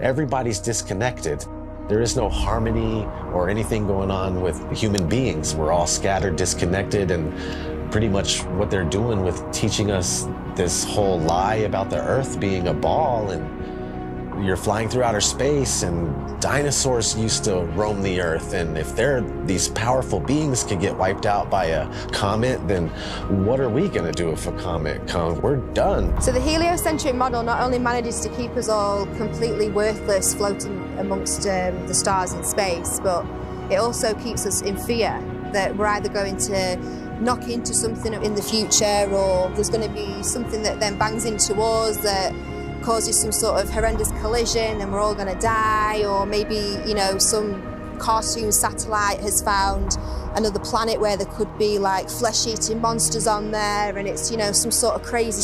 Everybody's disconnected. There is no harmony or anything going on with human beings. We're all scattered, disconnected, and pretty much what they're doing with teaching us this whole lie about the Earth being a ball, and you're flying through outer space, and dinosaurs used to roam the Earth, and if these powerful beings could get wiped out by a comet, then what are we gonna do if a comet comes? We're done. So the heliocentric model not only manages to keep us all completely worthless floating amongst the stars in space, but it also keeps us in fear that we're either going to knock into something in the future, or there's going to be something that then bangs into us that causes some sort of horrendous collision and we're all going to die, or maybe, you know, some cartoon satellite has found another planet where there could be like flesh-eating monsters on there, and it's, you know, some sort of crazy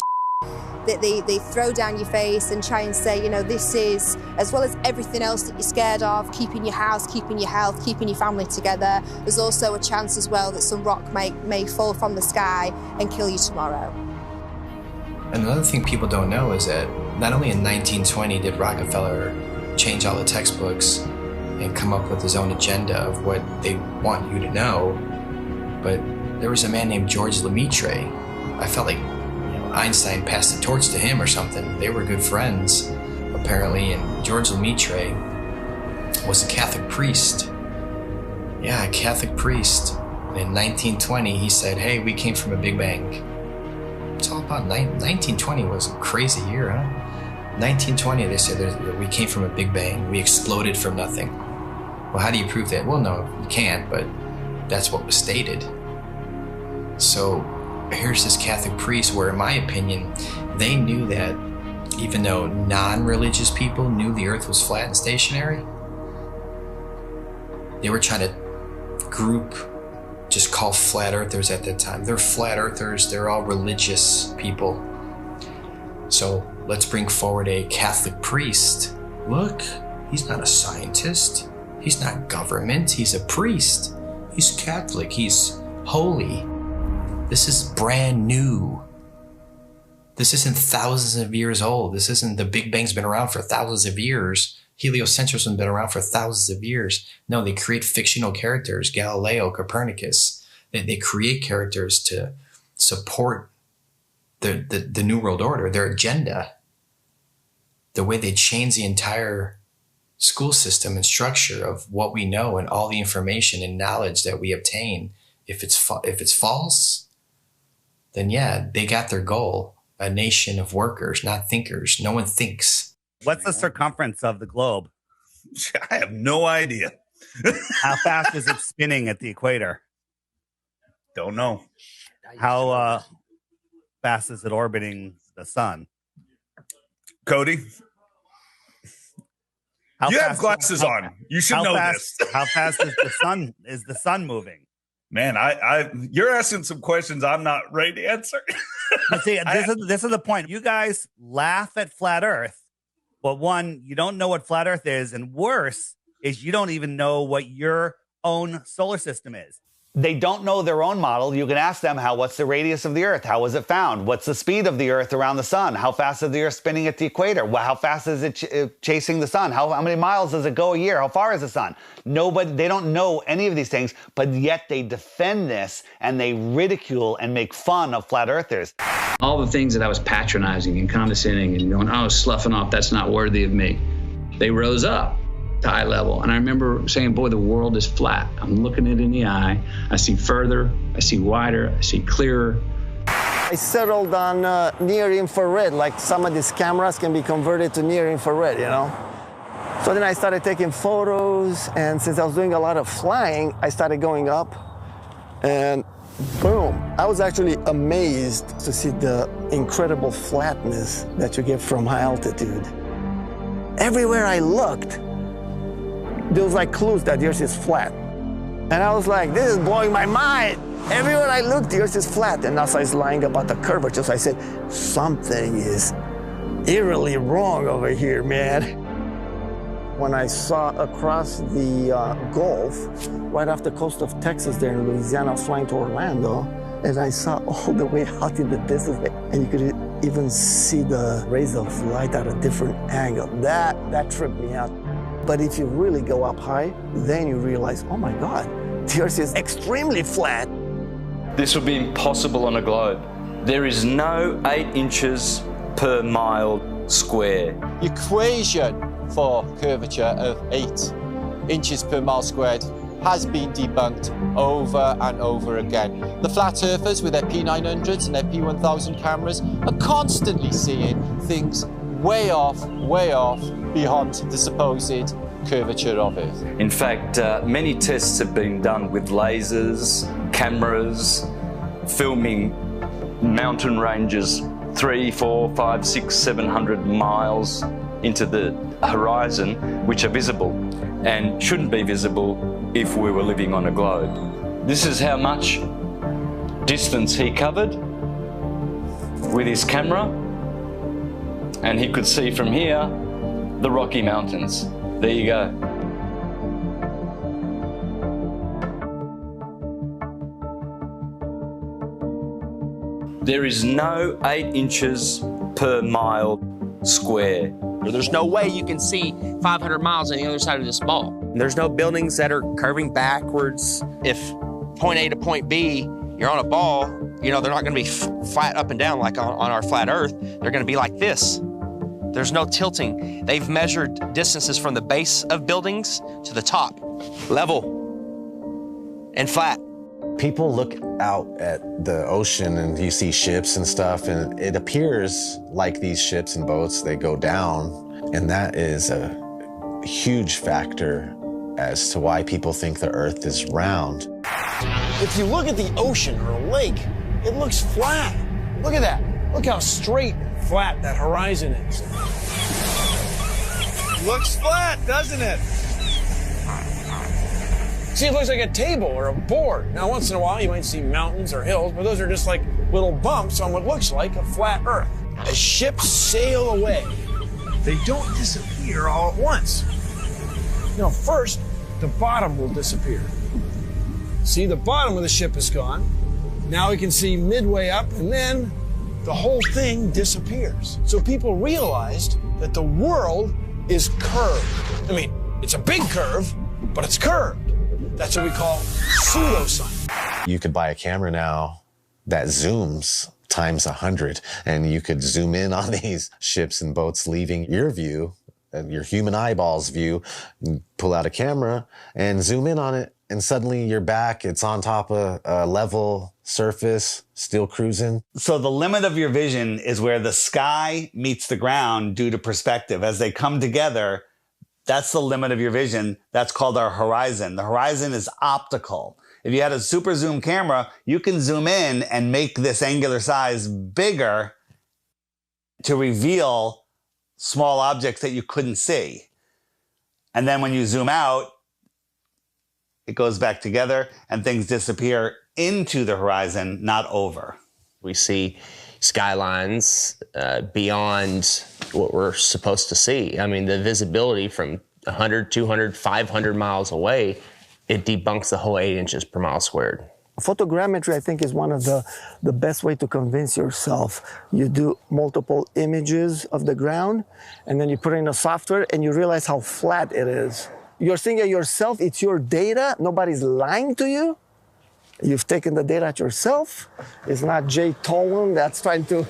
that they throw down your face and try and say, you know, this is, as well as everything else that you're scared of, keeping your house, keeping your health, keeping your family together, there's also a chance as well that some rock may fall from the sky and kill you tomorrow. Another thing people don't know is that not only in 1920 did Rockefeller change all the textbooks and come up with his own agenda of what they want you to know, but there was a man named George Lemaitre. I felt like, you know, Einstein passed the torch to him or something. They were good friends, apparently, and George Lemaitre was a Catholic priest. Yeah, a Catholic priest. And in 1920, he said, hey, we came from a Big Bang. It's all about 1920 was a crazy year, huh? 1920, they said we came from a Big Bang. We exploded from nothing. Well, how do you prove that? Well, no, you can't, but that's what was stated. So here's this Catholic priest where, in my opinion, they knew that even though non-religious people knew the earth was flat and stationary, they were trying to group, just call flat earthers at that time. They're flat earthers, they're all religious people. So let's bring forward a Catholic priest. Look, he's not a scientist. He's not government, he's a priest. He's Catholic, he's holy. This is brand new. This isn't thousands of years old. This isn't the Big Bang's been around for thousands of years. Heliocentrism has been around for thousands of years. No, they create fictional characters, Galileo, Copernicus. They create characters to support the New World Order, their agenda. The way they change the entire school system and structure of what we know and all the information and knowledge that we obtain. If it's false, then yeah, they got their goal. A nation of workers, not thinkers. No one thinks. What's the circumference of the globe? I have no idea. How fast is it spinning at the equator? Don't know. How fast is it orbiting the sun? Cody? You have glasses on. You should know this. How fast is the sun moving? Man, you're asking some questions I'm not ready to answer. But see, this is the point. You guys laugh at flat Earth, but one, you don't know what flat Earth is, and worse is you don't even know what your own solar system is. They don't know their own model. You can ask them, what's the radius of the Earth? How was it found? What's the speed of the Earth around the sun? How fast is the Earth spinning at the equator? How fast is it chasing the sun? How many miles does it go a year? How far is the sun? They don't know any of these things, but yet they defend this and they ridicule and make fun of flat earthers. All the things that I was patronizing and condescending and going, oh, sloughing off, that's not worthy of me. They rose up to eye level. And I remember saying, boy, the world is flat. I'm looking it in the eye. I see further, I see wider, I see clearer. I settled on near infrared, like some of these cameras can be converted to near infrared, you know? So then I started taking photos, and since I was doing a lot of flying, I started going up, and boom. I was actually amazed to see the incredible flatness that you get from high altitude. Everywhere I looked, there was like clues that the Earth is flat. And I was like, this is blowing my mind. Everywhere I looked, the Earth is flat. And NASA is lying about the curvature. So I said, something is eerily wrong over here, man. When I saw across the Gulf, right off the coast of Texas there in Louisiana, I was flying to Orlando, and I saw all the way out in the distance, and you could even see the rays of light at a different angle. That tripped me out. But if you really go up high, then you realize, oh my God, the Earth is extremely flat. This would be impossible on a globe. There is no 8 inches per mile square. The equation for curvature of 8 inches per mile squared has been debunked over and over again. The flat earthers with their P900s and their P1000 cameras are constantly seeing things way off beyond the supposed curvature of Earth. In fact, many tests have been done with lasers, cameras, filming mountain ranges 300, 400, 500, 600, 700 miles into the horizon, which are visible and shouldn't be visible if we were living on a globe. This is how much distance he covered with his camera, and he could see from here the Rocky Mountains. There you go. There is no 8 inches per mile square. There's no way you can see 500 miles on the other side of this ball. There's no buildings that are curving backwards. If point A to point B, you're on a ball, you know, they're not gonna be flat up and down like on our flat Earth. They're gonna be like this. There's no tilting. They've measured distances from the base of buildings to the top, level and flat. People look out at the ocean and you see ships and stuff, and it appears like these ships and boats, they go down. And that is a huge factor as to why people think the Earth is round. If you look at the ocean or a lake, it looks flat. Look at that. Look how straight and flat that horizon is. Looks flat, doesn't it? See, it looks like a table or a board. Now, once in a while, you might see mountains or hills, but those are just like little bumps on what looks like a flat Earth. As ships sail away, they don't disappear all at once. You know, first, the bottom will disappear. See, the bottom of the ship is gone. Now we can see midway up, and then the whole thing disappears. So people realized that the world is curved. I mean, it's a big curve, but it's curved. That's what we call pseudoscience. You could buy a camera now that zooms times 100, and you could zoom in on these ships and boats leaving your view, your human eyeballs view, pull out a camera and zoom in on it, and suddenly you're back. It's on top of a level surface, still cruising. So the limit of your vision is where the sky meets the ground due to perspective. As they come together, that's the limit of your vision. That's called our horizon. The horizon is optical. If you had a super zoom camera, you can zoom in and make this angular size bigger to reveal small objects that you couldn't see. And then when you zoom out, it goes back together and things disappear into the horizon, not over. We see skylines beyond what we're supposed to see. I mean, the visibility from 100, 200, 500 miles away, it debunks the whole 8 inches per mile squared. Photogrammetry, I think, is one of the best way to convince yourself. You do multiple images of the ground, and then you put it in a software, and you realize how flat it is. You're seeing it yourself. It's your data. Nobody's lying to you. You've taken the data yourself. It's not Jtolan that's trying to,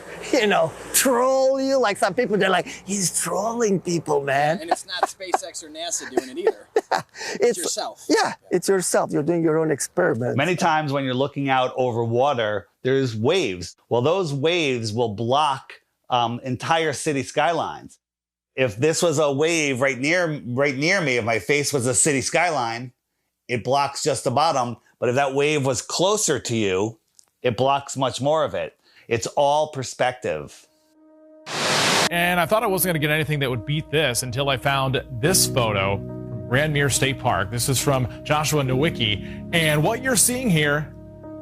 troll you. Like some people, they're like, he's trolling people, man. And it's not SpaceX or NASA doing it either. It's yourself. Yeah, it's yourself. You're doing your own experiment. Many times when you're looking out over water, there's waves. Well, those waves will block entire city skylines. If this was a wave right near me, if my face was a city skyline, it blocks just the bottom, But if that wave was closer to you, it blocks much more of it. It's all perspective. And I thought I wasn't going to get anything that would beat this until I found this photo from Grandmere State Park. This is from Joshua Nowicki. And what you're seeing here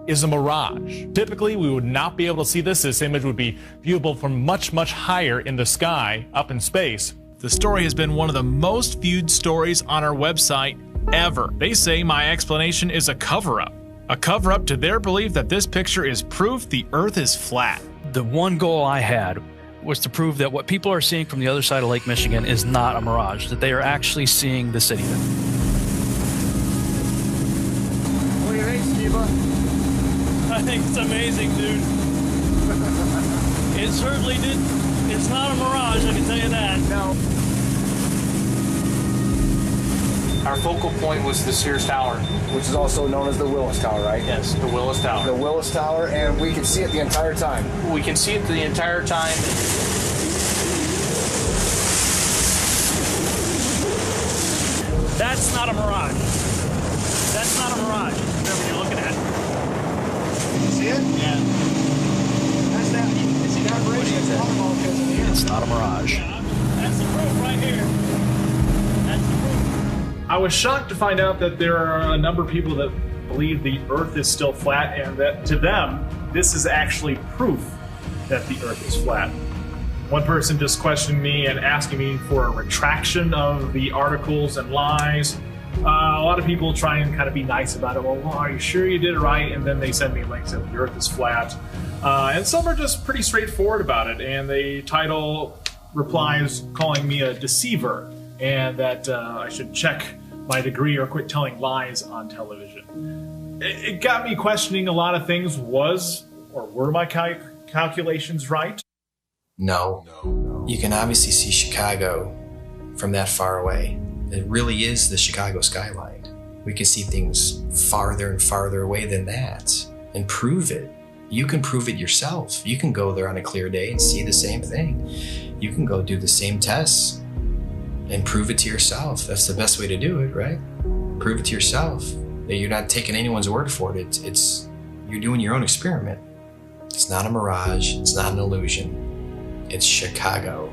is a mirage. Typically, we would not be able to see this. This image would be viewable from much, much higher in the sky, up in space. The story has been one of the most viewed stories on our website ever. They say my explanation is a cover-up. A cover-up to their belief that this picture is proof the Earth is flat. The one goal I had was to prove that what people are seeing from the other side of Lake Michigan is not a mirage, that they are actually seeing the city. What do you think, Skiba? I think it's amazing, dude. It certainly did. It's not a mirage, I can tell you that. No. Our focal point was the Sears Tower, Which is also known as the Willis Tower, right? Yes, the Willis Tower. The Willis Tower, and we can see it the entire time. We can see it the entire time. That's not a mirage. That's not a mirage, whatever you're looking at. You see it? Yeah. That's that. You see that bridge? It's not a mirage. That's the proof right here. That's the proof. I was shocked to find out that there are a number of people that believe the Earth is still flat, and that to them, this is actually proof that the Earth is flat. One person just questioned me and asking me for a retraction of the articles and lies. A lot of people try and kind of be nice about it. Well, are you sure you did it right? And then they send me links that the Earth is flat. And some are just pretty straightforward about it. And they title replies calling me a deceiver and that I should check my degree or quit telling lies on television. It got me questioning a lot of things. Were my calculations right? No. You can obviously see Chicago from that far away. It really is the Chicago skyline. We can see things farther and farther away than that and prove it. You can prove it yourself. You can go there on a clear day and see the same thing. You can go do the same tests and prove it to yourself. That's the best way to do it, right? Prove it to yourself. That you're not taking anyone's word for it. You're doing your own experiment. It's not a mirage. It's not an illusion. It's Chicago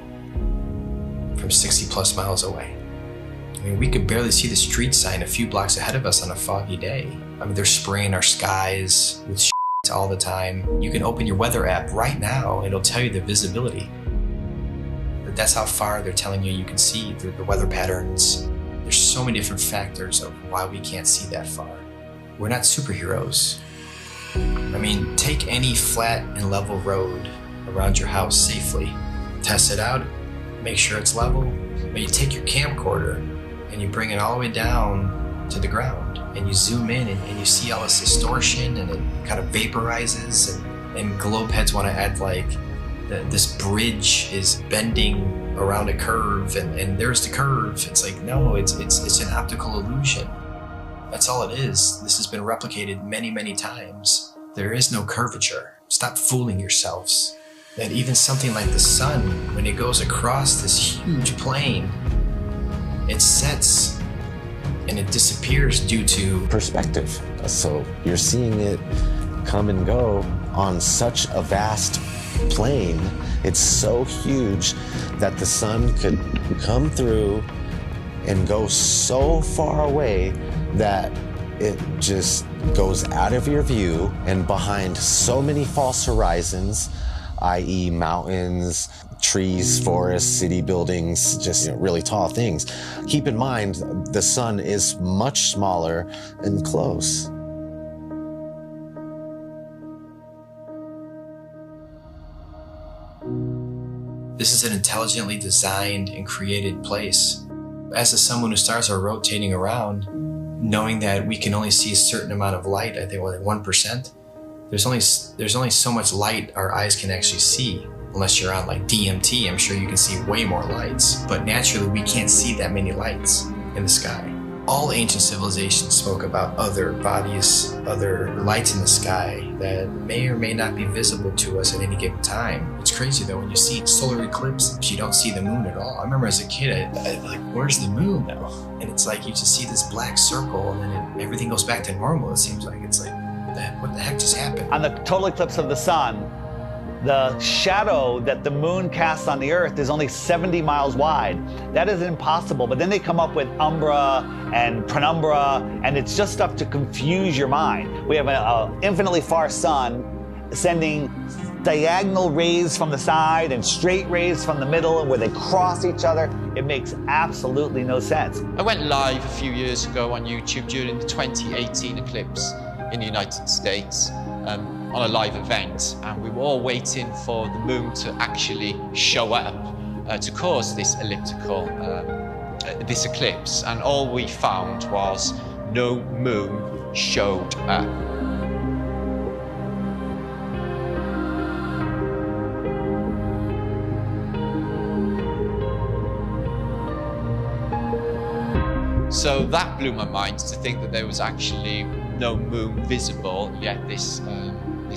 from 60 plus miles away. I mean, we could barely see the street sign a few blocks ahead of us on a foggy day. I mean, they're spraying our skies with shit all the time. You can open your weather app right now and it'll tell you the visibility. But that's how far they're telling you can see through the weather patterns. There's so many different factors of why we can't see that far. We're not superheroes. I mean, take any flat and level road around your house safely. Test it out, make sure it's level. But you take your camcorder and you bring it all the way down to the ground and you zoom in and you see all this distortion and it kind of vaporizes and globe heads want to act like this bridge is bending around a curve and there's the curve. It's like, no, it's an optical illusion. That's all it is. This has been replicated many, many times. There is no curvature. Stop fooling yourselves. That even something like the sun, when it goes across this huge plane, it sets and it disappears due to perspective. So you're seeing it come and go on such a vast plane. It's so huge that the sun could come through and go so far away that it just goes out of your view and behind so many false horizons, i.e. mountains, trees, forests, city buildings, just really tall things. Keep in mind, the sun is much smaller and close. This is an intelligently designed and created place. As the sun, moon, and stars are rotating around, knowing that we can only see a certain amount of light, I think like 1%, there's only so much light our eyes can actually see. Unless you're on like DMT, I'm sure you can see way more lights. But naturally, we can't see that many lights in the sky. All ancient civilizations spoke about other bodies, other lights in the sky that may or may not be visible to us at any given time. It's crazy though, when you see solar eclipses, you don't see the moon at all. I remember as a kid, I'd like, where's the moon now? And it's like you just see this black circle and then everything goes back to normal, it seems like. It's like, what the heck just happened? On the total eclipse of the sun, the shadow that the moon casts on the Earth is only 70 miles wide. That is impossible, but then they come up with umbra and penumbra, and it's just stuff to confuse your mind. We have an infinitely far sun sending diagonal rays from the side and straight rays from the middle, where they cross each other. It makes absolutely no sense. I went live a few years ago on YouTube during the 2018 eclipse in the United States. On a live event, and we were all waiting for the moon to actually show up to cause this elliptical, this eclipse, and all we found was no moon showed up. So that blew my mind, to think that there was actually no moon visible, yet this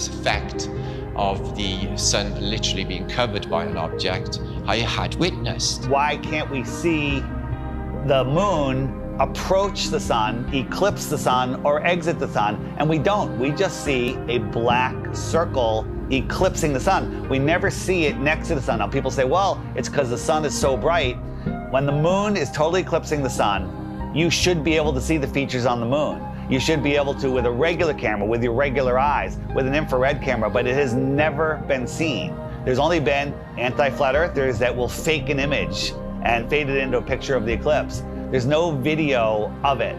effect of the sun literally being covered by an object I had witnessed. Why can't we see the moon approach the sun, eclipse the sun, or exit the sun? And we don't. We just see a black circle eclipsing the sun. We never see it next to the sun. Now people say, well, it's because the sun is so bright. When the moon is totally eclipsing the sun, you should be able to see the features on the moon. You should be able to with a regular camera, with your regular eyes, with an infrared camera, but it has never been seen. There's only been anti-flat earthers that will fake an image and fade it into a picture of the eclipse. There's no video of it.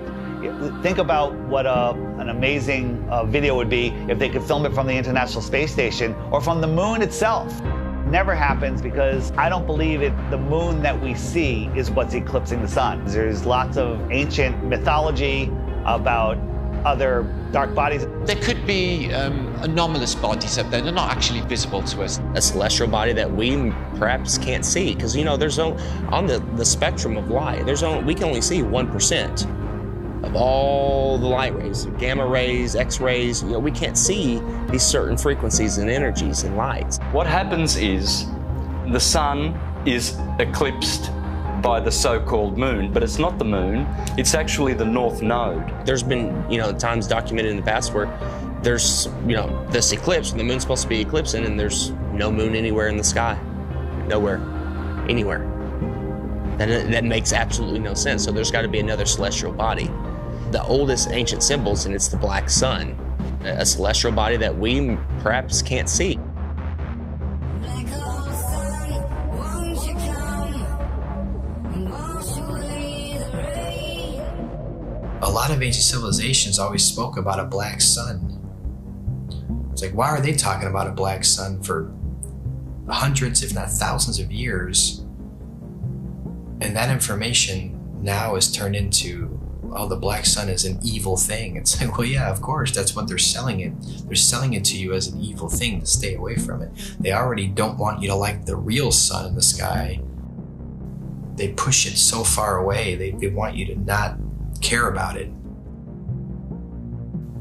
Think about what an amazing video would be if they could film it from the International Space Station or from the moon itself. Never happens, because I don't believe the moon that we see is what's eclipsing the sun. There's lots of ancient mythology about other dark bodies. There could be anomalous bodies up there. They're not actually visible to us. A celestial body that we perhaps can't see, because there's on the spectrum of light, we can only see 1% of all the light rays, gamma rays, X-rays. We can't see these certain frequencies and energies and lights. What happens is the sun is eclipsed by the so-called moon, but it's not the moon, it's actually the north node. There's been, times documented in the past where there's, this eclipse, and the moon's supposed to be eclipsing, and there's no moon anywhere in the sky. Nowhere. Anywhere. That makes absolutely no sense. So there's got to be another celestial body. The oldest ancient symbols, and it's the black sun, a celestial body that we perhaps can't see. A lot of ancient civilizations always spoke about a black sun. It's like, why are they talking about a black sun for hundreds, if not thousands of years? And that information now is turned into, oh, the black sun is an evil thing. It's like, well, yeah, of course, that's what they're selling it. They're selling it to you as an evil thing to stay away from it. They already don't want you to like the real sun in the sky. They push it so far away. They want you to not care about it.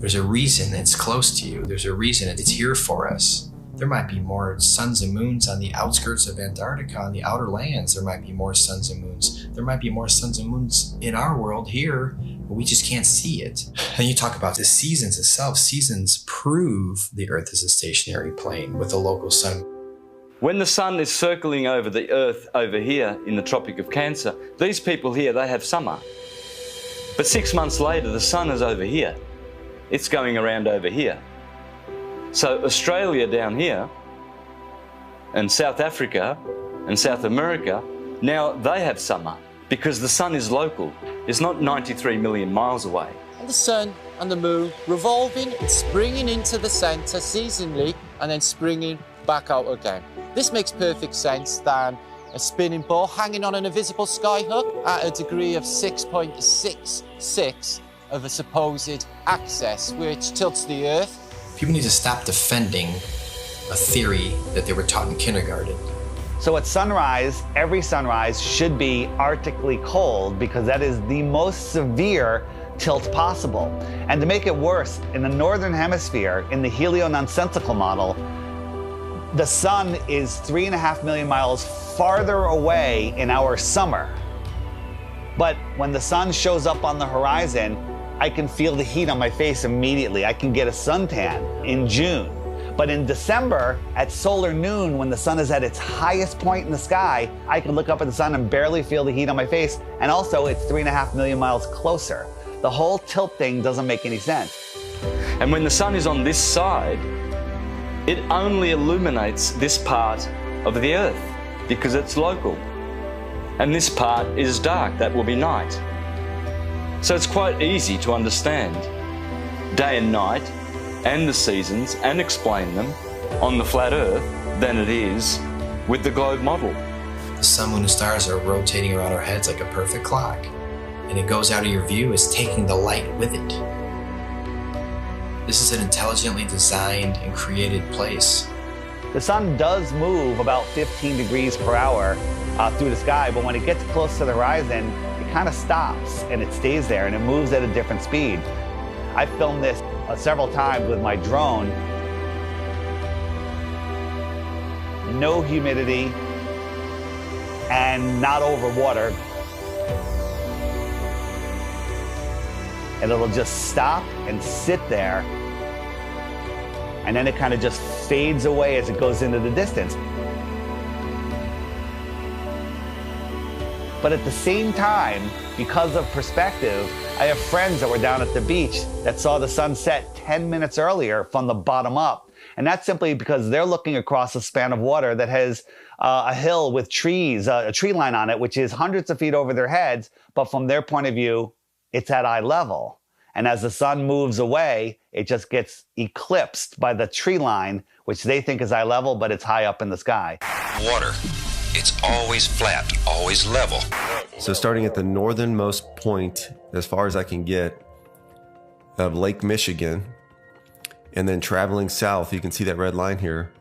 There's a reason it's close to you. There's a reason it's here for us. There might be more suns and moons on the outskirts of Antarctica, on the outer lands. There might be more suns and moons. There might be more suns and moons in our world here, but we just can't see it. And you talk about the seasons itself. Seasons prove the Earth is a stationary plane with a local sun. When the sun is circling over the Earth over here in the Tropic of Cancer, these people here, they have summer. But 6 months later, the sun is over here. It's going around over here. So Australia down here, and South Africa, and South America, now they have summer, because the sun is local. It's not 93 million miles away. And the sun and the moon revolving and springing into the center seasonally, and then springing back out again. This makes perfect sense than a spinning ball hanging on an invisible skyhook at a degree of 6.66 of a supposed axis, which tilts the Earth. People need to stop defending a theory that they were taught in kindergarten. So at sunrise, every sunrise should be arctically cold because that is the most severe tilt possible. And to make it worse, in the northern hemisphere, in the heliononsensical model, the sun is 3.5 million miles farther away in our summer. But when the sun shows up on the horizon, I can feel the heat on my face immediately. I can get a suntan in June. But in December, at solar noon, when the sun is at its highest point in the sky, I can look up at the sun and barely feel the heat on my face. And also, it's 3.5 million miles closer. The whole tilt thing doesn't make any sense. And when the sun is on this side, it only illuminates this part of the Earth because it's local. And this part is dark, that will be night. So it's quite easy to understand day and night and the seasons and explain them on the flat Earth than it is with the globe model. The sun, moon, and stars are rotating around our heads like a perfect clock, and it goes out of your view as taking the light with it. This is an intelligently designed and created place. The sun does move about 15 degrees per hour through the sky, but when it gets close to the horizon, it kind of stops and it stays there and it moves at a different speed. I filmed this several times with my drone. No humidity and not over water. And it'll just stop and sit there. And then it kind of just fades away as it goes into the distance. But at the same time, because of perspective, I have friends that were down at the beach that saw the sun set 10 minutes earlier from the bottom up. And that's simply because they're looking across a span of water that has a hill with trees, a tree line on it, which is hundreds of feet over their heads. But from their point of view, it's at eye level. And as the sun moves away, it just gets eclipsed by the tree line, which they think is eye level, but it's high up in the sky. Water. It's always flat, always level. So starting at the northernmost point, as far as I can get, of Lake Michigan, and then traveling south, you can see that red line here,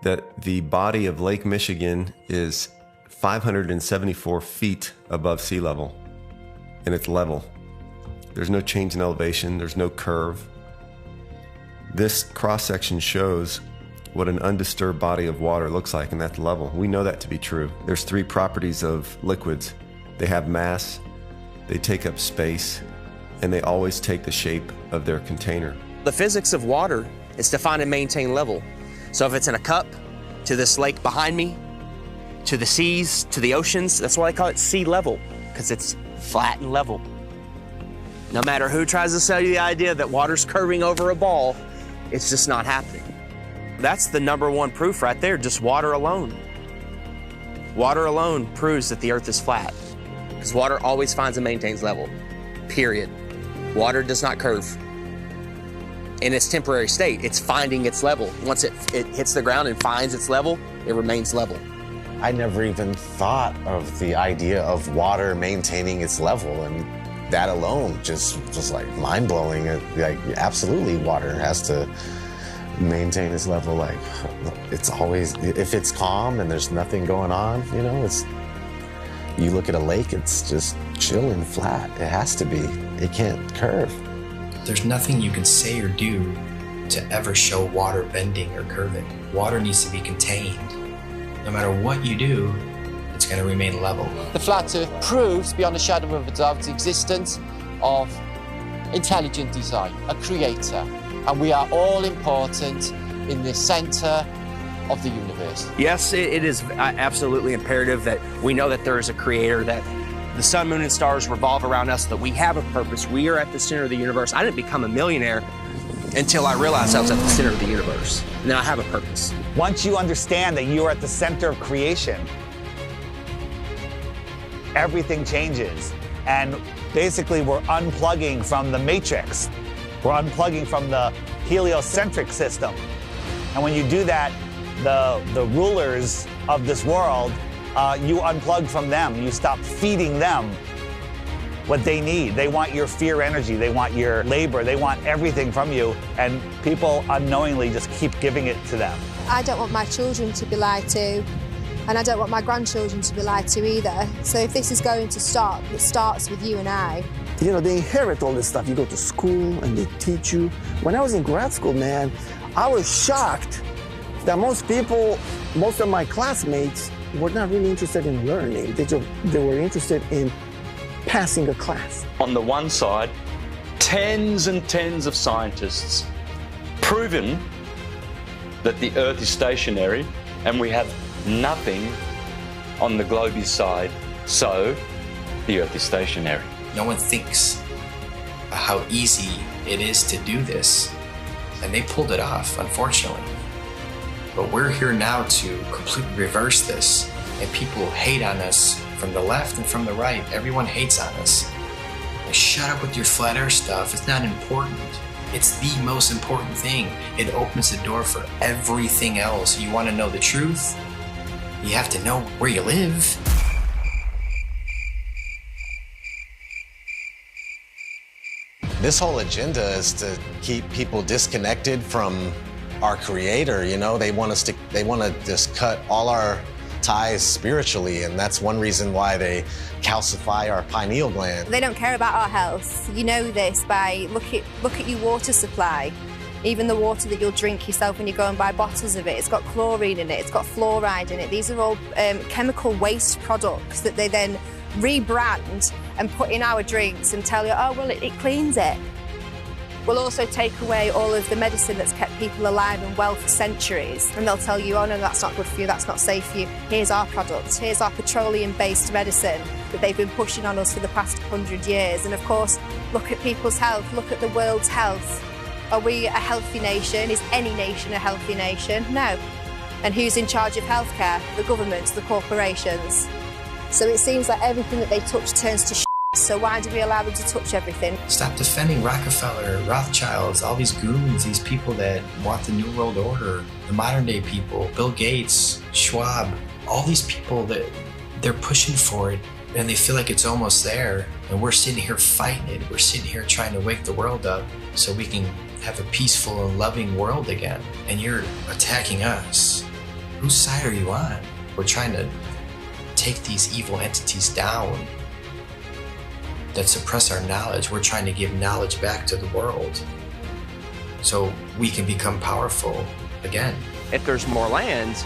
that the body of Lake Michigan is 574 feet above sea level, and it's level. There's no change in elevation, there's no curve. This cross-section shows what an undisturbed body of water looks like, and that's level. We know that to be true. There's three properties of liquids. They have mass, they take up space, and they always take the shape of their container. The physics of water is to find and maintain level. So if it's in a cup, to this lake behind me, to the seas, to the oceans, that's why I call it sea level, because it's flat and level. No matter who tries to sell you the idea that water's curving over a ball, it's just not happening. That's the #1 proof right there, just water alone. Water alone proves that the Earth is flat, because water always finds and maintains level, period. Water does not curve. In its temporary state, it's finding its level. Once it hits the ground and finds its level, it remains level. I never even thought of the idea of water maintaining its level, and that alone just like mind-blowing. Like, absolutely, water has to maintain its level. Like, it's always, if it's calm and there's nothing going on, you know, it's, you look at a lake, it's just chill and flat. It has to be. It can't curve. There's nothing you can say or do to ever show water bending or curving. Water needs to be contained. No matter what you do, it's going to remain level. The flat Earth proves beyond a shadow of a doubt the existence of intelligent design, a creator. And we are all important in the center of the universe. Yes, it is absolutely imperative that we know that there is a creator, that the sun, moon, and stars revolve around us, that we have a purpose. We are at the center of the universe. I didn't become a millionaire until I realized I was at the center of the universe. Now I have a purpose. Once you understand that you are at the center of creation, everything changes. And basically, we're unplugging from the matrix. We're unplugging from the heliocentric system. And when you do that, the rulers of this world, you unplug from them. You stop feeding them what they need. They want your fear energy. They want your labor. They want everything from you. And people unknowingly just keep giving it to them. I don't want my children to be lied to. And I don't want my grandchildren to be lied to either. So if this is going to stop, it starts with you and I. You know, they inherit all this stuff. You go to school and they teach you. When I was in grad school, man, I was shocked that most of my classmates were not really interested in learning. They were interested in passing a class. On the one side, tens and tens of scientists proven that the Earth is stationary, and we have nothing on the globe's side, so the Earth is stationary. No one thinks how easy it is to do this, and they pulled it off, unfortunately. But we're here now to completely reverse this, and people hate on us from the left and from the right. Everyone hates on us. Like, shut up with your flat earth stuff. It's not important. It's the most important thing. It opens the door for everything else. You want to know the truth? You have to know where you live. This whole agenda is to keep people disconnected from our creator, you know? They want to just cut all our ties spiritually, and that's one reason why they calcify our pineal gland. They don't care about our health. You know this by look at your water supply. Even the water that you'll drink yourself when you go and buy bottles of it, it's got chlorine in it, it's got fluoride in it. These are all chemical waste products that they then rebrand and put in our drinks and tell you, oh, well, it cleans it. We'll also take away all of the medicine that's kept people alive and well for centuries. And they'll tell you, oh, no, that's not good for you, that's not safe for you. Here's our product, here's our petroleum-based medicine that they've been pushing on us for the past 100 years. And of course, look at people's health, look at the world's health. Are we a healthy nation? Is any nation a healthy nation? No. And who's in charge of healthcare? The governments, the corporations. So it seems like everything that they touch turns to shit. So why do we allow them to touch everything? Stop defending Rockefeller, Rothschilds, all these goons, these people that want the New World Order, the modern day people, Bill Gates, Schwab, all these people that they're pushing for it and they feel like it's almost there. And we're sitting here fighting it. We're sitting here trying to wake the world up so we can have a peaceful and loving world again. And you're attacking us. Whose side are you on? We're trying to take these evil entities down that suppress our knowledge. We're trying to give knowledge back to the world so we can become powerful again. If there's more land,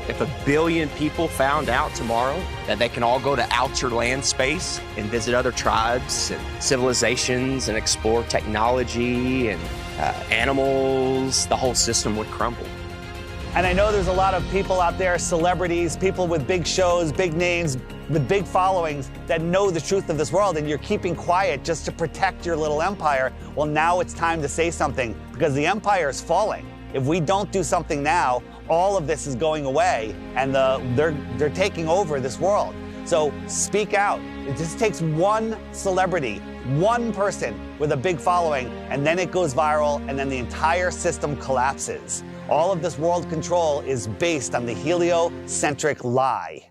if 1 billion people found out tomorrow that they can all go to outer land space and visit other tribes and civilizations and explore technology and animals, the whole system would crumble. And I know there's a lot of people out there, celebrities, people with big shows, big names, with big followings that know the truth of this world, and you're keeping quiet just to protect your little empire. Well, now it's time to say something because the empire is falling. If we don't do something now, all of this is going away, and they're taking over this world. So speak out. It just takes one celebrity, one person with a big following, and then it goes viral, and then the entire system collapses. All of this world control is based on the heliocentric lie.